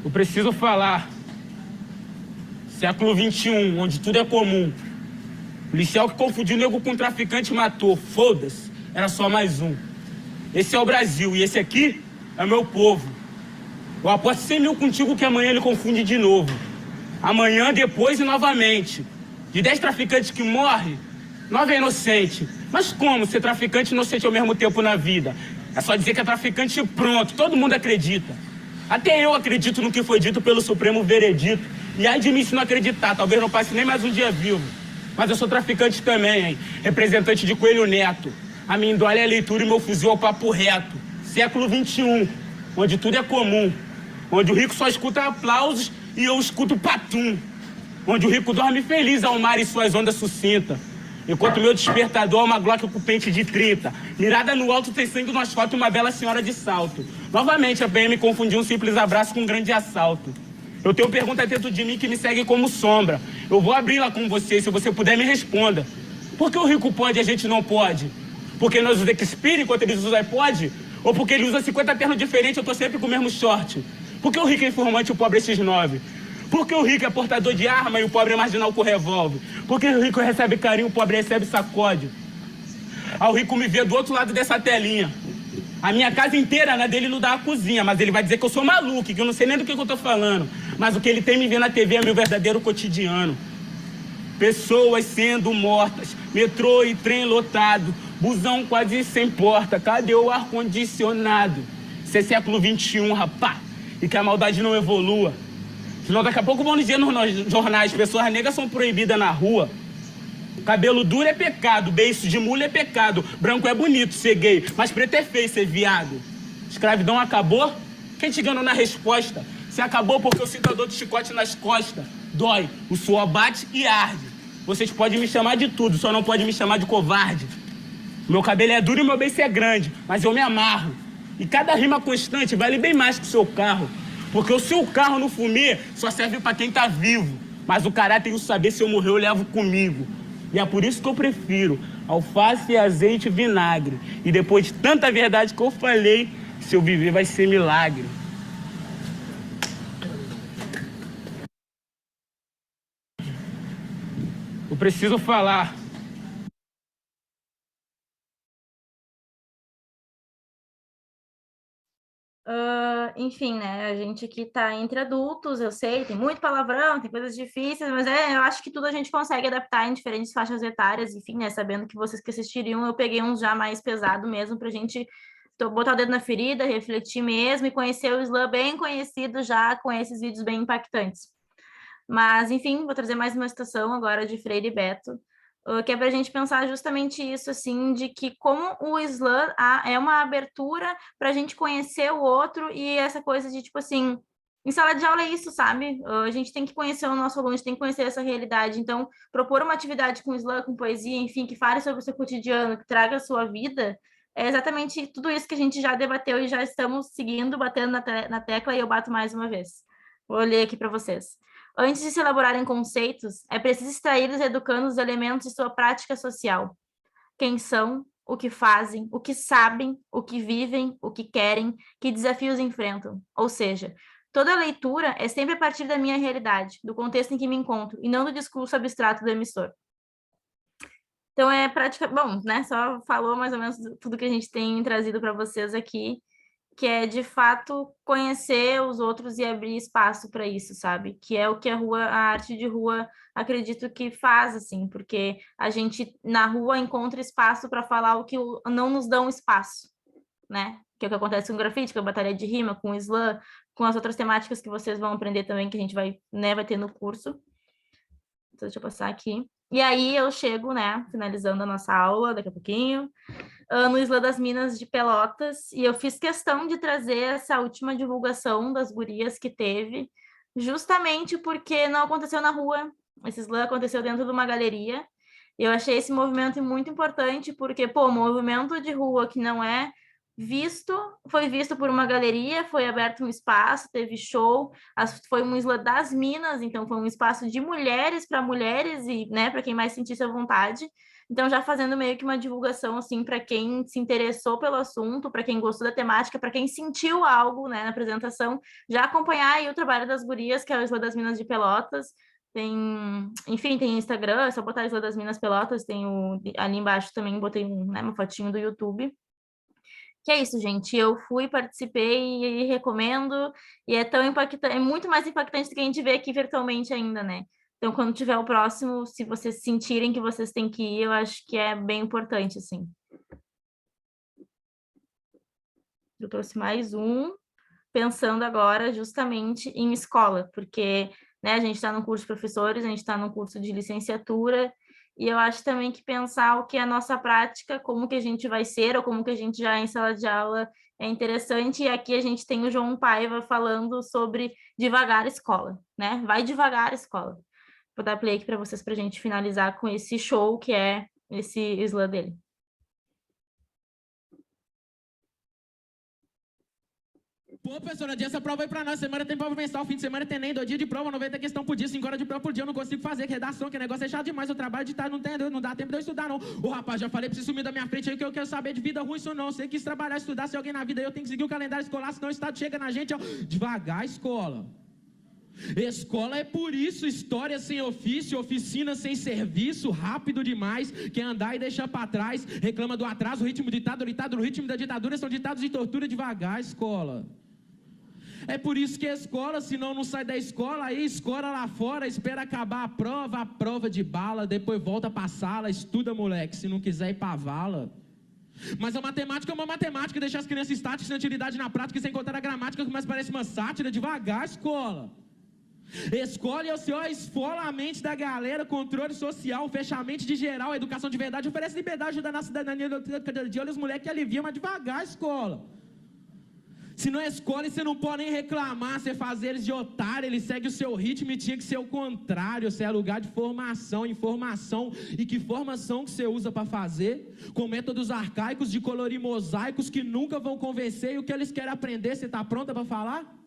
Eu preciso falar. Século XXI, onde tudo é comum. Policial que confundiu nego com traficante e matou. Foda-se, era só mais um. Esse é o Brasil e esse aqui é meu povo. Eu aposto 100 mil contigo que amanhã ele confunde de novo. Amanhã, depois e novamente. De 10 traficantes que morrem, 9 é inocente. Mas como ser traficante e inocente ao mesmo tempo na vida? É só dizer que é traficante e pronto, todo mundo acredita. Até eu acredito no que foi dito pelo Supremo Veredito. E ai de mim se não acreditar, talvez não passe nem mais um dia vivo. Mas eu sou traficante também, hein? Representante de Coelho Neto. A minha indole é a leitura e meu fuzil é o papo reto. Século XXI, onde tudo é comum. Onde o rico só escuta aplausos e eu escuto patum. Onde o rico dorme feliz ao mar e suas ondas sucintas. Enquanto meu despertador é uma Glock com pente de 30. Mirada no alto tem sangue no asfalto e uma bela senhora de salto. Novamente a PM confundiu um simples abraço com um grande assalto. Eu tenho pergunta dentro de mim que me segue como sombra. Eu vou abri-la com você, se você puder me responda. Por que o rico pode e a gente não pode? Porque nós usamos Xperia enquanto eles usam iPod? Ou porque ele usa 50 ternos diferentes, eu tô sempre com o mesmo short? Por que o rico é informante e o pobre é X9? Por que o rico é portador de arma e o pobre é marginal com revólver? Por que o rico recebe carinho e o pobre recebe sacode? Ao rico me vê do outro lado dessa telinha. A minha casa inteira, na dele, não dá a cozinha, mas ele vai dizer que eu sou maluco, que eu não sei nem do que eu tô falando. Mas o que ele tem me ver na TV é meu verdadeiro cotidiano. Pessoas sendo mortas, metrô e trem lotado, busão quase sem porta, cadê o ar-condicionado? Isso é século XXI, rapá, e que a maldade não evolua. Senão daqui a pouco vão dizer nos jornais, pessoas negras são proibidas na rua. Cabelo duro é pecado, beiço de mula é pecado, branco é bonito ser gay, mas preto é feio ser viado. Escravidão acabou? Quem te enganou na resposta? Se acabou porque eu sinto a dor de chicote nas costas. Dói, o suor bate e arde. Vocês podem me chamar de tudo, só não podem me chamar de covarde. Meu cabelo é duro e meu beiço é grande, mas eu me amarro. E cada rima constante vale bem mais que o seu carro. Porque o seu carro no fumê só serve pra quem tá vivo. Mas o caráter e o saber, se eu morrer, eu levo comigo. E é por isso que eu prefiro alface, azeite e vinagre. E depois de tanta verdade que eu falei, se eu viver vai ser milagre. Eu preciso falar. Enfim, né? A gente aqui tá entre adultos, eu sei, tem muito palavrão, tem coisas difíceis, mas eu acho que tudo a gente consegue adaptar em diferentes faixas etárias, enfim, né? Sabendo que vocês que assistiriam, eu peguei uns já mais pesado mesmo pra gente botar o dedo na ferida, refletir mesmo e conhecer o Islã bem conhecido já com esses vídeos bem impactantes. Mas, enfim, vou trazer mais uma citação agora de Freire e Beto, que é para a gente pensar justamente isso, assim, de que como o Islã é uma abertura para a gente conhecer o outro e essa coisa de, tipo assim, em sala de aula é isso, sabe? A gente tem que conhecer o nosso aluno, a gente tem que conhecer essa realidade. Então, propor uma atividade com Islã, com poesia, enfim, que fale sobre o seu cotidiano, que traga a sua vida, é exatamente tudo isso que a gente já debateu e já estamos seguindo, batendo na tecla, e eu bato mais uma vez. Vou ler aqui para vocês. Antes de se elaborarem conceitos, é preciso extraí-los educando os elementos de sua prática social. Quem são, o que fazem, o que sabem, o que vivem, o que querem, que desafios enfrentam. Ou seja, toda leitura é sempre a partir da minha realidade, do contexto em que me encontro, e não do discurso abstrato do emissor. Então, é praticamente... Bom, né? Só falou mais ou menos tudo que a gente tem trazido para vocês aqui, que é, de fato, conhecer os outros e abrir espaço para isso, sabe? Que é o que a arte de rua, acredito que faz, assim, porque a gente, na rua, encontra espaço para falar o que não nos dão espaço, né? Que é o que acontece com o grafite, com a batalha de rima, com o slam, com as outras temáticas que vocês vão aprender também, que a gente vai ter no curso. Então, deixa eu passar aqui. E aí eu chego, né, finalizando a nossa aula daqui a pouquinho, no Islã das Minas de Pelotas, e eu fiz questão de trazer essa última divulgação das gurias que teve, justamente porque não aconteceu na rua, esse Islã aconteceu dentro de uma galeria, e eu achei esse movimento muito importante, porque, pô, movimento de rua que não é foi visto por uma galeria, foi aberto um espaço, teve show, foi um Islã das Minas, então foi um espaço de mulheres para mulheres e, né, para quem mais sentisse a vontade. Então, já fazendo meio que uma divulgação, assim, para quem se interessou pelo assunto, para quem gostou da temática, para quem sentiu algo, né, na apresentação, já acompanhar aí o trabalho das gurias, que é o Islã das Minas de Pelotas. Enfim, tem Instagram, é só botar Islã das Minas Pelotas, ali embaixo também botei uma fotinho do YouTube. Que é isso, gente. Eu fui, participei e recomendo. E é tão impactante, é muito mais impactante do que a gente vê aqui virtualmente ainda, né? Então, quando tiver o próximo, se vocês sentirem que vocês têm que ir, eu acho que é bem importante, assim. Eu trouxe mais um, pensando agora justamente em escola, porque, né, a gente está no curso de professores, a gente está no curso de licenciatura, e eu acho também que pensar o que é a nossa prática, como que a gente vai ser, ou como que a gente já é em sala de aula, é interessante. E aqui a gente tem o João Paiva falando sobre devagar escola, né? Vai devagar escola. Vou dar play aqui para vocês para a gente finalizar com esse show que é esse slam dele. Pô, professora, essa prova aí pra nós, semana tem prova mensal, fim de semana tem nem 2 dias de prova, 90 questão por dia, 5 horas de prova por dia, eu não consigo fazer, que redação, que negócio é chato demais, eu trabalho de tarde, não dá tempo de eu estudar, não. Ô, rapaz, já falei pra você sumir da minha frente aí, que eu quero saber de vida ruim, isso não, você quis trabalhar, estudar, se alguém na vida aí, eu tenho que seguir o calendário escolar, senão o estado chega na gente, ó, devagar, escola. Escola é por isso, história sem ofício, oficina sem serviço, rápido demais, quer andar e deixar pra trás, reclama do atraso, ritmo ditado no ritmo da ditadura, são ditados de tortura, devagar, escola. É por isso que a escola, senão não sai da escola, aí escola lá fora, espera acabar a prova de bala, depois volta pra sala, estuda, moleque, se não quiser ir pra vala. Mas a matemática é uma matemática, deixa as crianças estáticas, sem utilidade na prática, sem contar a gramática, que mais parece uma sátira, devagar, escola. Escola é o senhor, esfola a mente da galera, controle social, fechamento de geral, educação de verdade, oferece liberdade, ajuda na cidadania, de olho os moleques aliviam, mas devagar, escola. Se não é escola, você não pode nem reclamar, você faz eles de otário, eles seguem o seu ritmo e tinha que ser o contrário, você é lugar de formação, informação, e que formação que você usa para fazer? Com métodos arcaicos de colorir mosaicos que nunca vão convencer, e o que eles querem aprender, você está pronta para falar?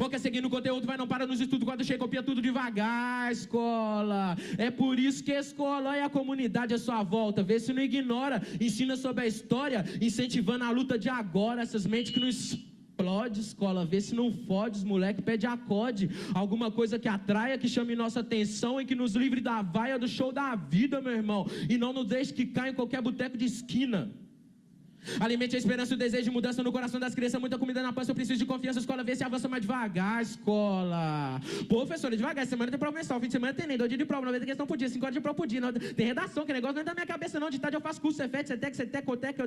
Ou quer seguir no conteúdo, vai não para nos estudos, quando chega copia tudo devagar, escola. É por isso que a escola e a comunidade à sua volta, vê se não ignora, ensina sobre a história, incentivando a luta de agora, essas mentes que não explode, escola, vê se não fode, os moleque pede acorde, alguma coisa que atraia, que chame nossa atenção e que nos livre da vaia do show da vida, meu irmão, e não nos deixe que caia em qualquer boteco de esquina. Alimente a esperança e o desejo de mudança no coração das crianças, muita comida na pança, eu preciso de confiança, escola, vê se avança mais devagar, escola. Pô, professora, devagar, semana tem prova mensal, fim de semana tem nem 2 dias de prova, 90 questão por dia, 5 horas de prova por dia, não, tem redação, que negócio não é da minha cabeça não, de tarde eu faço curso, Cefet, Cetec, Cotec,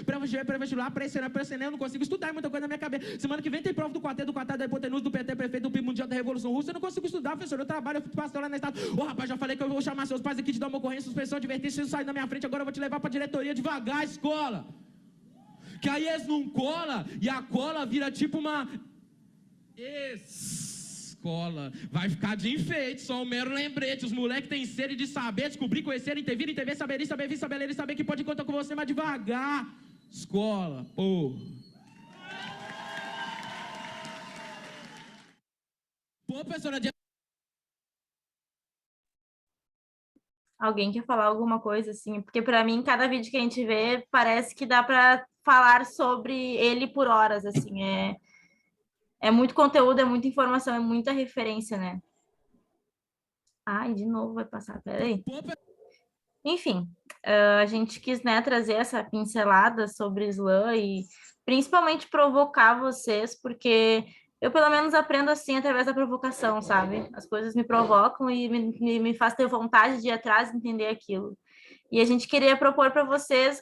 pré-vestibular, pré-ENEM, eu não consigo estudar, é muita coisa na minha cabeça. Semana que vem tem prova do quarteto, da hipotenusa, do PT, prefeito, do PIB mundial da Revolução Russa, eu não consigo estudar, professor, eu trabalho, eu passo lá na estado. Ô, rapaz, já falei que eu vou chamar seus pais aqui, te dar uma ocorrência, suspensão, advertência, se sair da minha frente, agora eu vou te levar pra diretoria devagar, escola. Que aí eles não cola, e a cola vira tipo uma escola. Vai ficar de enfeite, só um mero lembrete. Os moleques têm sede de saber, descobrir, conhecer, intervir, intervir, saber, saber, vir, saber, ler, saber que pode contar com você, mas devagar. Escola, pô. Pô, professora... Alguém quer falar alguma coisa, assim? Porque para mim, cada vídeo que a gente vê, parece que dá para falar sobre ele por horas, assim. É muito conteúdo, é muita informação, é muita referência, né? Ai, de novo vai passar, peraí. Enfim, a gente quis, né, trazer essa pincelada sobre slam e principalmente provocar vocês, porque eu, pelo menos, aprendo assim através da provocação, sabe? As coisas me provocam e me faz ter vontade de ir atrás e entender aquilo. E a gente queria propor para vocês,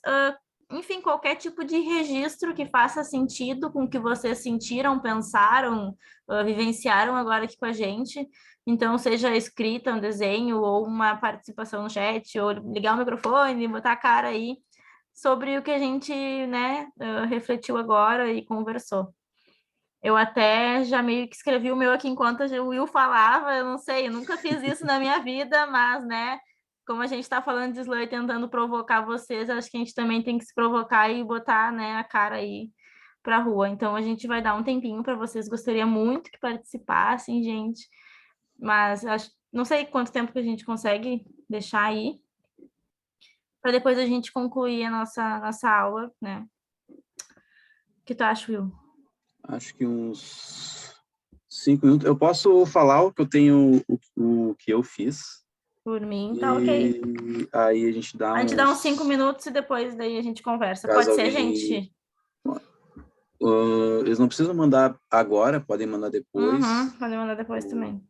enfim, qualquer tipo de registro que faça sentido com o que vocês sentiram, pensaram, vivenciaram agora aqui com a gente. Então, seja escrita, um desenho, ou uma participação no chat, ou ligar o microfone, botar a cara aí, sobre o que a gente, né, refletiu agora e conversou. Eu até já meio que escrevi o meu aqui enquanto o Will falava, eu não sei, eu nunca fiz isso na minha vida, mas, né, como a gente está falando de slam e tentando provocar vocês, acho que a gente também tem que se provocar e botar, né, a cara aí para a rua. Então, a gente vai dar um tempinho para vocês, gostaria muito que participassem, gente, mas não sei quanto tempo que a gente consegue deixar aí, para depois a gente concluir a nossa aula, né? O que tu acha, Will? Acho que uns 5 minutos. Eu posso falar o que eu tenho, o que eu fiz. Por mim, tá ok. Aí a gente dá uns 5 minutos e depois daí a gente conversa. Caso Pode ser, alguém... gente? Eles não precisam mandar agora, podem mandar depois. Podem mandar depois também.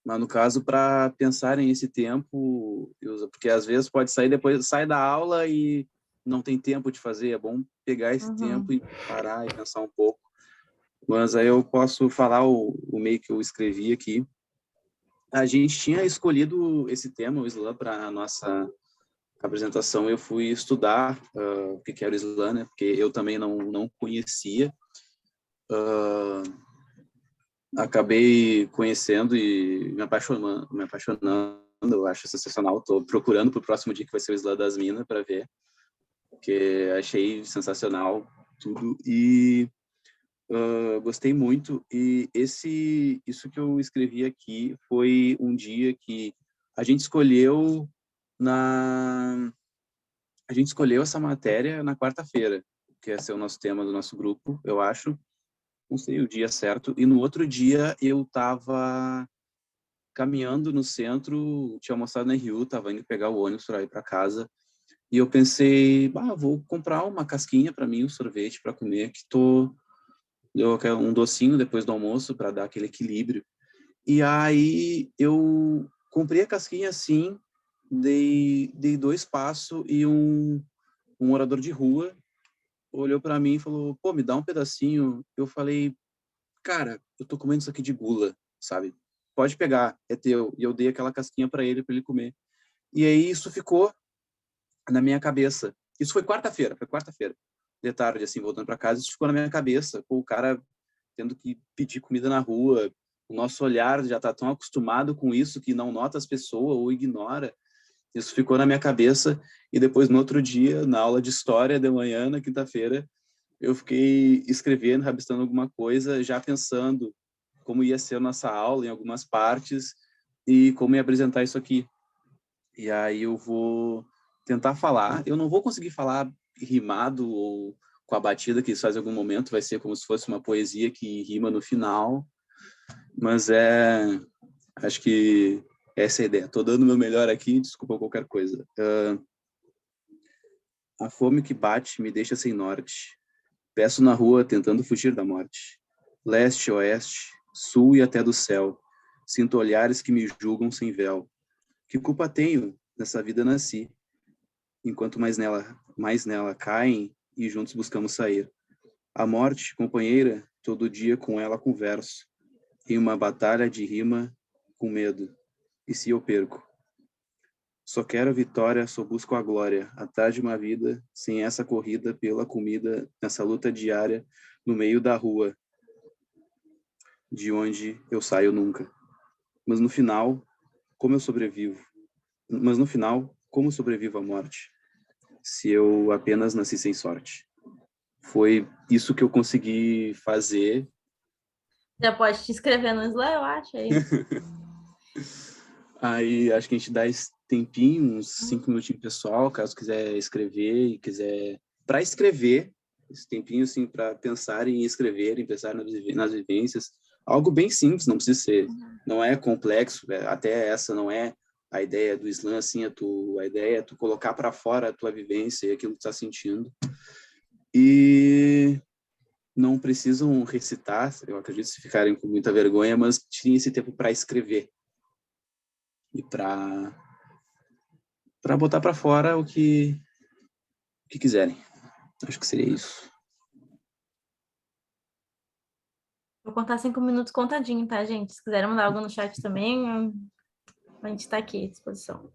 Mas no caso, para pensarem esse tempo, porque às vezes pode sair depois, sai da aula e não tem tempo de fazer, é bom pegar esse tempo e parar e pensar um pouco. Mas aí eu posso falar o meio que eu escrevi aqui. A gente tinha escolhido esse tema, o Islã, para a nossa apresentação. Eu fui estudar o que era o Islã, né? Porque eu também não conhecia. Acabei conhecendo e me apaixonando. Eu acho sensacional. Estou procurando para o próximo dia, que vai ser o Islã das Minas, para ver, porque achei sensacional tudo. E gostei muito. E isso que eu escrevi aqui foi um dia que a gente escolheu a gente escolheu essa matéria na quarta-feira, que ia ser o nosso tema do nosso grupo, eu acho. Não sei o dia certo. E no outro dia eu estava caminhando no centro, tinha almoçado na RU, estava indo pegar o ônibus para ir para casa. E eu pensei, vou comprar uma casquinha para mim, um sorvete para comer, eu quero um docinho depois do almoço para dar aquele equilíbrio. E aí eu comprei a casquinha assim, dei 2 passos e um morador de rua olhou para mim e falou, pô, me dá um pedacinho. Eu falei, cara, eu tô comendo isso aqui de gula, sabe? Pode pegar, é teu. E eu dei aquela casquinha para ele comer. E aí isso ficou na minha cabeça. Isso foi quarta-feira, de tarde, assim, voltando para casa, isso ficou na minha cabeça. Pô, o cara tendo que pedir comida na rua, o nosso olhar já tá tão acostumado com isso que não nota as pessoas ou ignora. Isso ficou na minha cabeça e depois no outro dia, na aula de história de manhã, na quinta-feira, eu fiquei escrevendo, rabiscando alguma coisa, já pensando como ia ser a nossa aula em algumas partes e como ia apresentar isso aqui. E aí eu vou tentar falar. Eu não vou conseguir falar rimado ou com a batida que isso faz em algum momento, vai ser como se fosse uma poesia que rima no final, mas acho que essa é a ideia. Tô dando o meu melhor aqui, desculpa qualquer coisa. A fome que bate me deixa sem norte. Peço na rua tentando fugir da morte. Leste, oeste, sul e até do céu. Sinto olhares que me julgam sem véu. Que culpa tenho? Nessa vida nasci. Enquanto mais nela caem e juntos buscamos sair. A morte, companheira, todo dia com ela converso. Em uma batalha de rima com medo. E se eu perco? Só quero a vitória, só busco a glória. Atrás de uma vida, sem essa corrida pela comida, nessa luta diária, no meio da rua, de onde eu saio nunca. Mas no final, como eu sobrevivo? Mas no final, como sobrevivo à morte? Se eu apenas nasci sem sorte. Foi isso que eu consegui fazer. Já pode te inscrever no Islã, eu acho, aí. Aí acho que a gente dá esse tempinho, uns 5 minutinhos pessoal, caso quiser escrever e quiser... Para escrever, esse tempinho assim para pensar em escrever, em pensar nas vivências. Algo bem simples, não precisa ser... Não é complexo, até essa não é a ideia do Islã, assim, a ideia é tu colocar para fora a tua vivência e aquilo que tu está sentindo. E não precisam recitar, eu acredito, se ficarem com muita vergonha, mas tirem esse tempo para escrever e para botar para fora o que quiserem. Acho que seria isso. Vou contar 5 minutos contadinho, tá, gente? Se quiserem mandar algo no chat também, a gente tá aqui à disposição.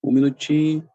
Um minutinho.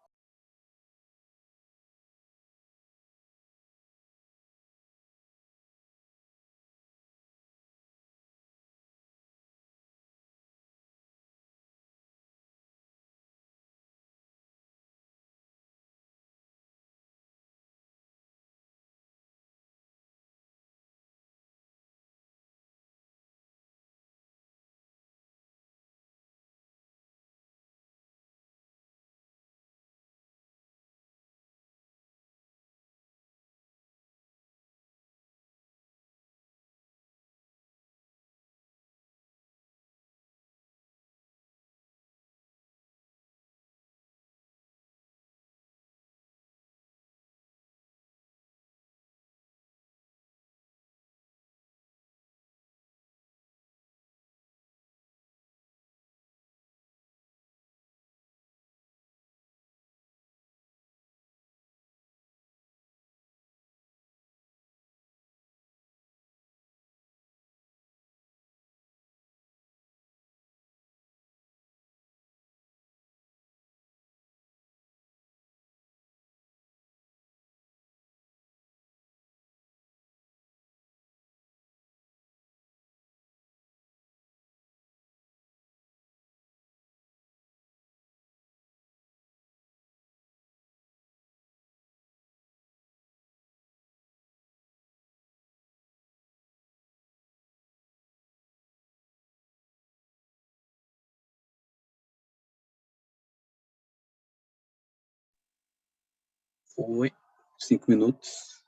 Foi 5 minutos.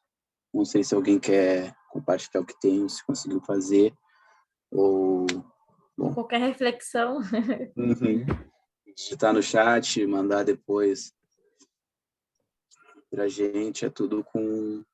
Não sei se alguém quer compartilhar o que tem, se conseguiu fazer, ou... Bom. Qualquer reflexão. Digitar no chat, mandar depois pra gente, é tudo com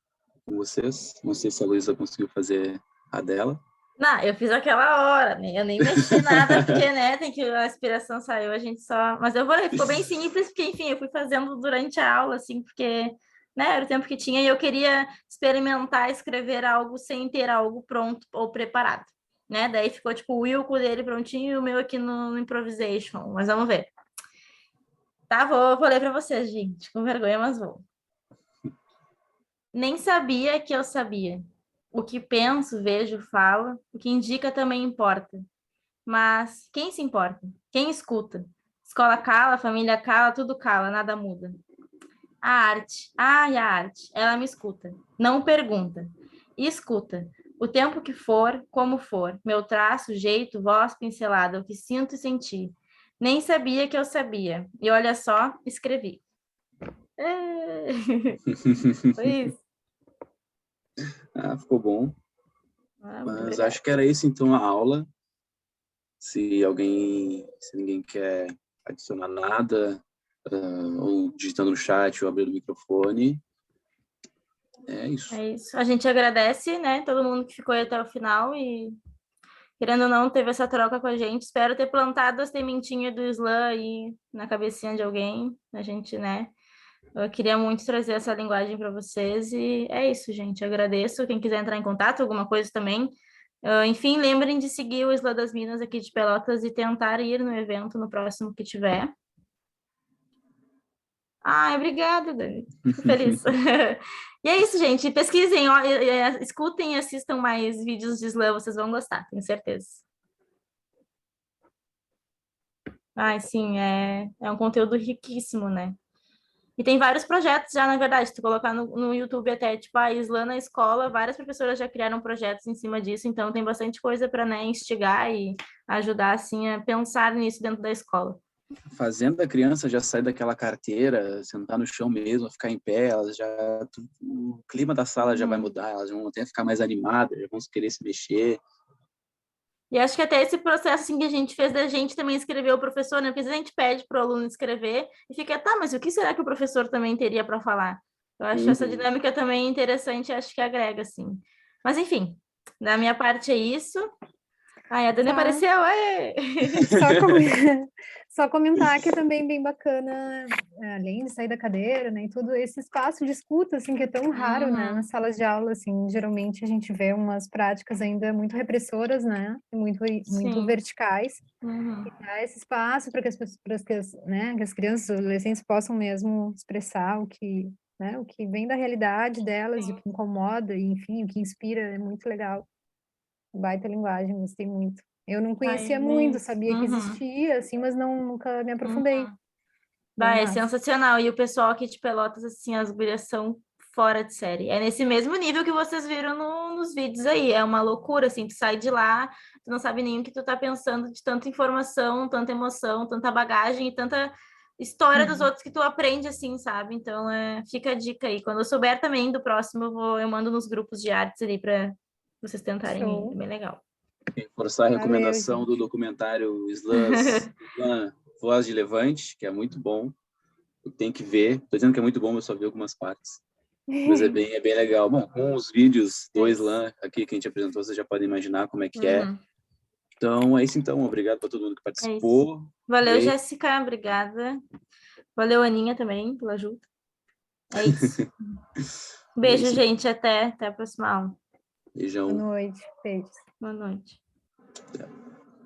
vocês. Não sei se a Luísa conseguiu fazer a dela. Não, eu fiz aquela hora, né? Eu nem mexi nada, porque, né, tem que a inspiração saiu, a gente só... Mas eu vou ler, ficou bem simples, porque, enfim, eu fui fazendo durante a aula, assim, porque, né, era o tempo que tinha, e eu queria experimentar escrever algo sem ter algo pronto ou preparado, né? Daí ficou, tipo, o Wilco dele prontinho e o meu aqui no Improvisation, mas vamos ver. Tá, vou ler para vocês, gente, com vergonha, mas vou. Nem sabia que eu sabia. O que penso, vejo, falo, o que indica também importa. Mas quem se importa? Quem escuta? Escola cala, família cala, tudo cala, nada muda. A arte, ai, a arte, ela me escuta, não pergunta. E escuta, o tempo que for, como for, meu traço, jeito, voz pincelada, o que sinto e senti. Nem sabia que eu sabia. E olha só, escrevi. Foi isso. Ficou bom. Mas acho que era isso, então, a aula. Se ninguém quer adicionar nada, ou digitando no chat ou abrindo o microfone, é isso. É isso. A gente agradece, né, todo mundo que ficou aí até o final e, querendo ou não, teve essa troca com a gente. Espero ter plantado a sementinha do slam aí na cabecinha de alguém. A gente, né, eu queria muito trazer essa linguagem para vocês e é isso, gente. Agradeço. Quem quiser entrar em contato, alguma coisa também. Enfim, lembrem de seguir o Slam das Minas aqui de Pelotas e tentar ir no evento no próximo que tiver. Obrigada, Dani. Fico feliz. E é isso, gente. Pesquisem, escutem e assistam mais vídeos de slam, vocês vão gostar, tenho certeza. Sim, é um conteúdo riquíssimo, né? E tem vários projetos já, na verdade, se tu colocar no YouTube até, tipo, a slam na escola, várias professoras já criaram projetos em cima disso, então tem bastante coisa para, né, instigar e ajudar, assim, a pensar nisso dentro da escola. Fazendo a criança já sair daquela carteira, sentar no chão mesmo, ficar em pé, o clima da sala já vai mudar, elas vão até ficar mais animadas, já vão querer se mexer. E acho que até esse processo assim, que a gente fez da gente também escrever o professor, né? Porque a gente pede para o aluno escrever e fica, mas o que será que o professor também teria para falar? Eu acho essa dinâmica também interessante, acho que agrega, assim. Mas, enfim, da minha parte é isso. Ai, a Dani Tá. apareceu, ê! Só, só comentar que é também bem bacana, além de sair da cadeira, né, e tudo esse espaço de escuta, assim, que é tão raro, né, nas salas de aula, assim, geralmente a gente vê umas práticas ainda muito repressoras, né, e muito Sim. verticais, Uhum. e dar esse espaço para que as pessoas, né, que as crianças, os adolescentes possam mesmo expressar o que, né, o que vem da realidade delas, o que incomoda, e, enfim, o que inspira, é muito legal. Baita linguagem, gostei muito. Eu não Ai, conhecia muito, mesmo. sabia que Uhum. existia, assim, mas nunca me aprofundei. Uhum. Bem É massa. sensacional. E o pessoal aqui de Pelotas, assim, as gurias são fora de série. É nesse mesmo nível que vocês viram nos vídeos aí. É uma loucura, assim, tu sai de lá, tu não sabe nem o que tu tá pensando de tanta informação, tanta emoção, tanta bagagem e tanta história dos outros que tu aprende, assim, sabe? Então, fica a dica aí. Quando eu souber também do próximo, eu mando nos grupos de artes ali para vocês tentarem ir. Show. É bem legal. Reforçar a Valeu, recomendação do gente. documentário Slams, Voz de Levante, que é muito bom. Tem que ver. Tô dizendo que é muito bom, eu só vi algumas partes. Mas é bem legal. Bom, com os vídeos do Slam aqui que a gente apresentou, vocês já podem imaginar como é que é. Uhum. Então, é isso então. Obrigado para todo mundo que É isso. participou. Valeu, Veio. Jéssica. Obrigada. Valeu, Aninha, também, pela ajuda. É isso. Beijo, isso. gente. Até a próxima aula. Beijão. Boa noite. Beijos. Boa noite. Tchau.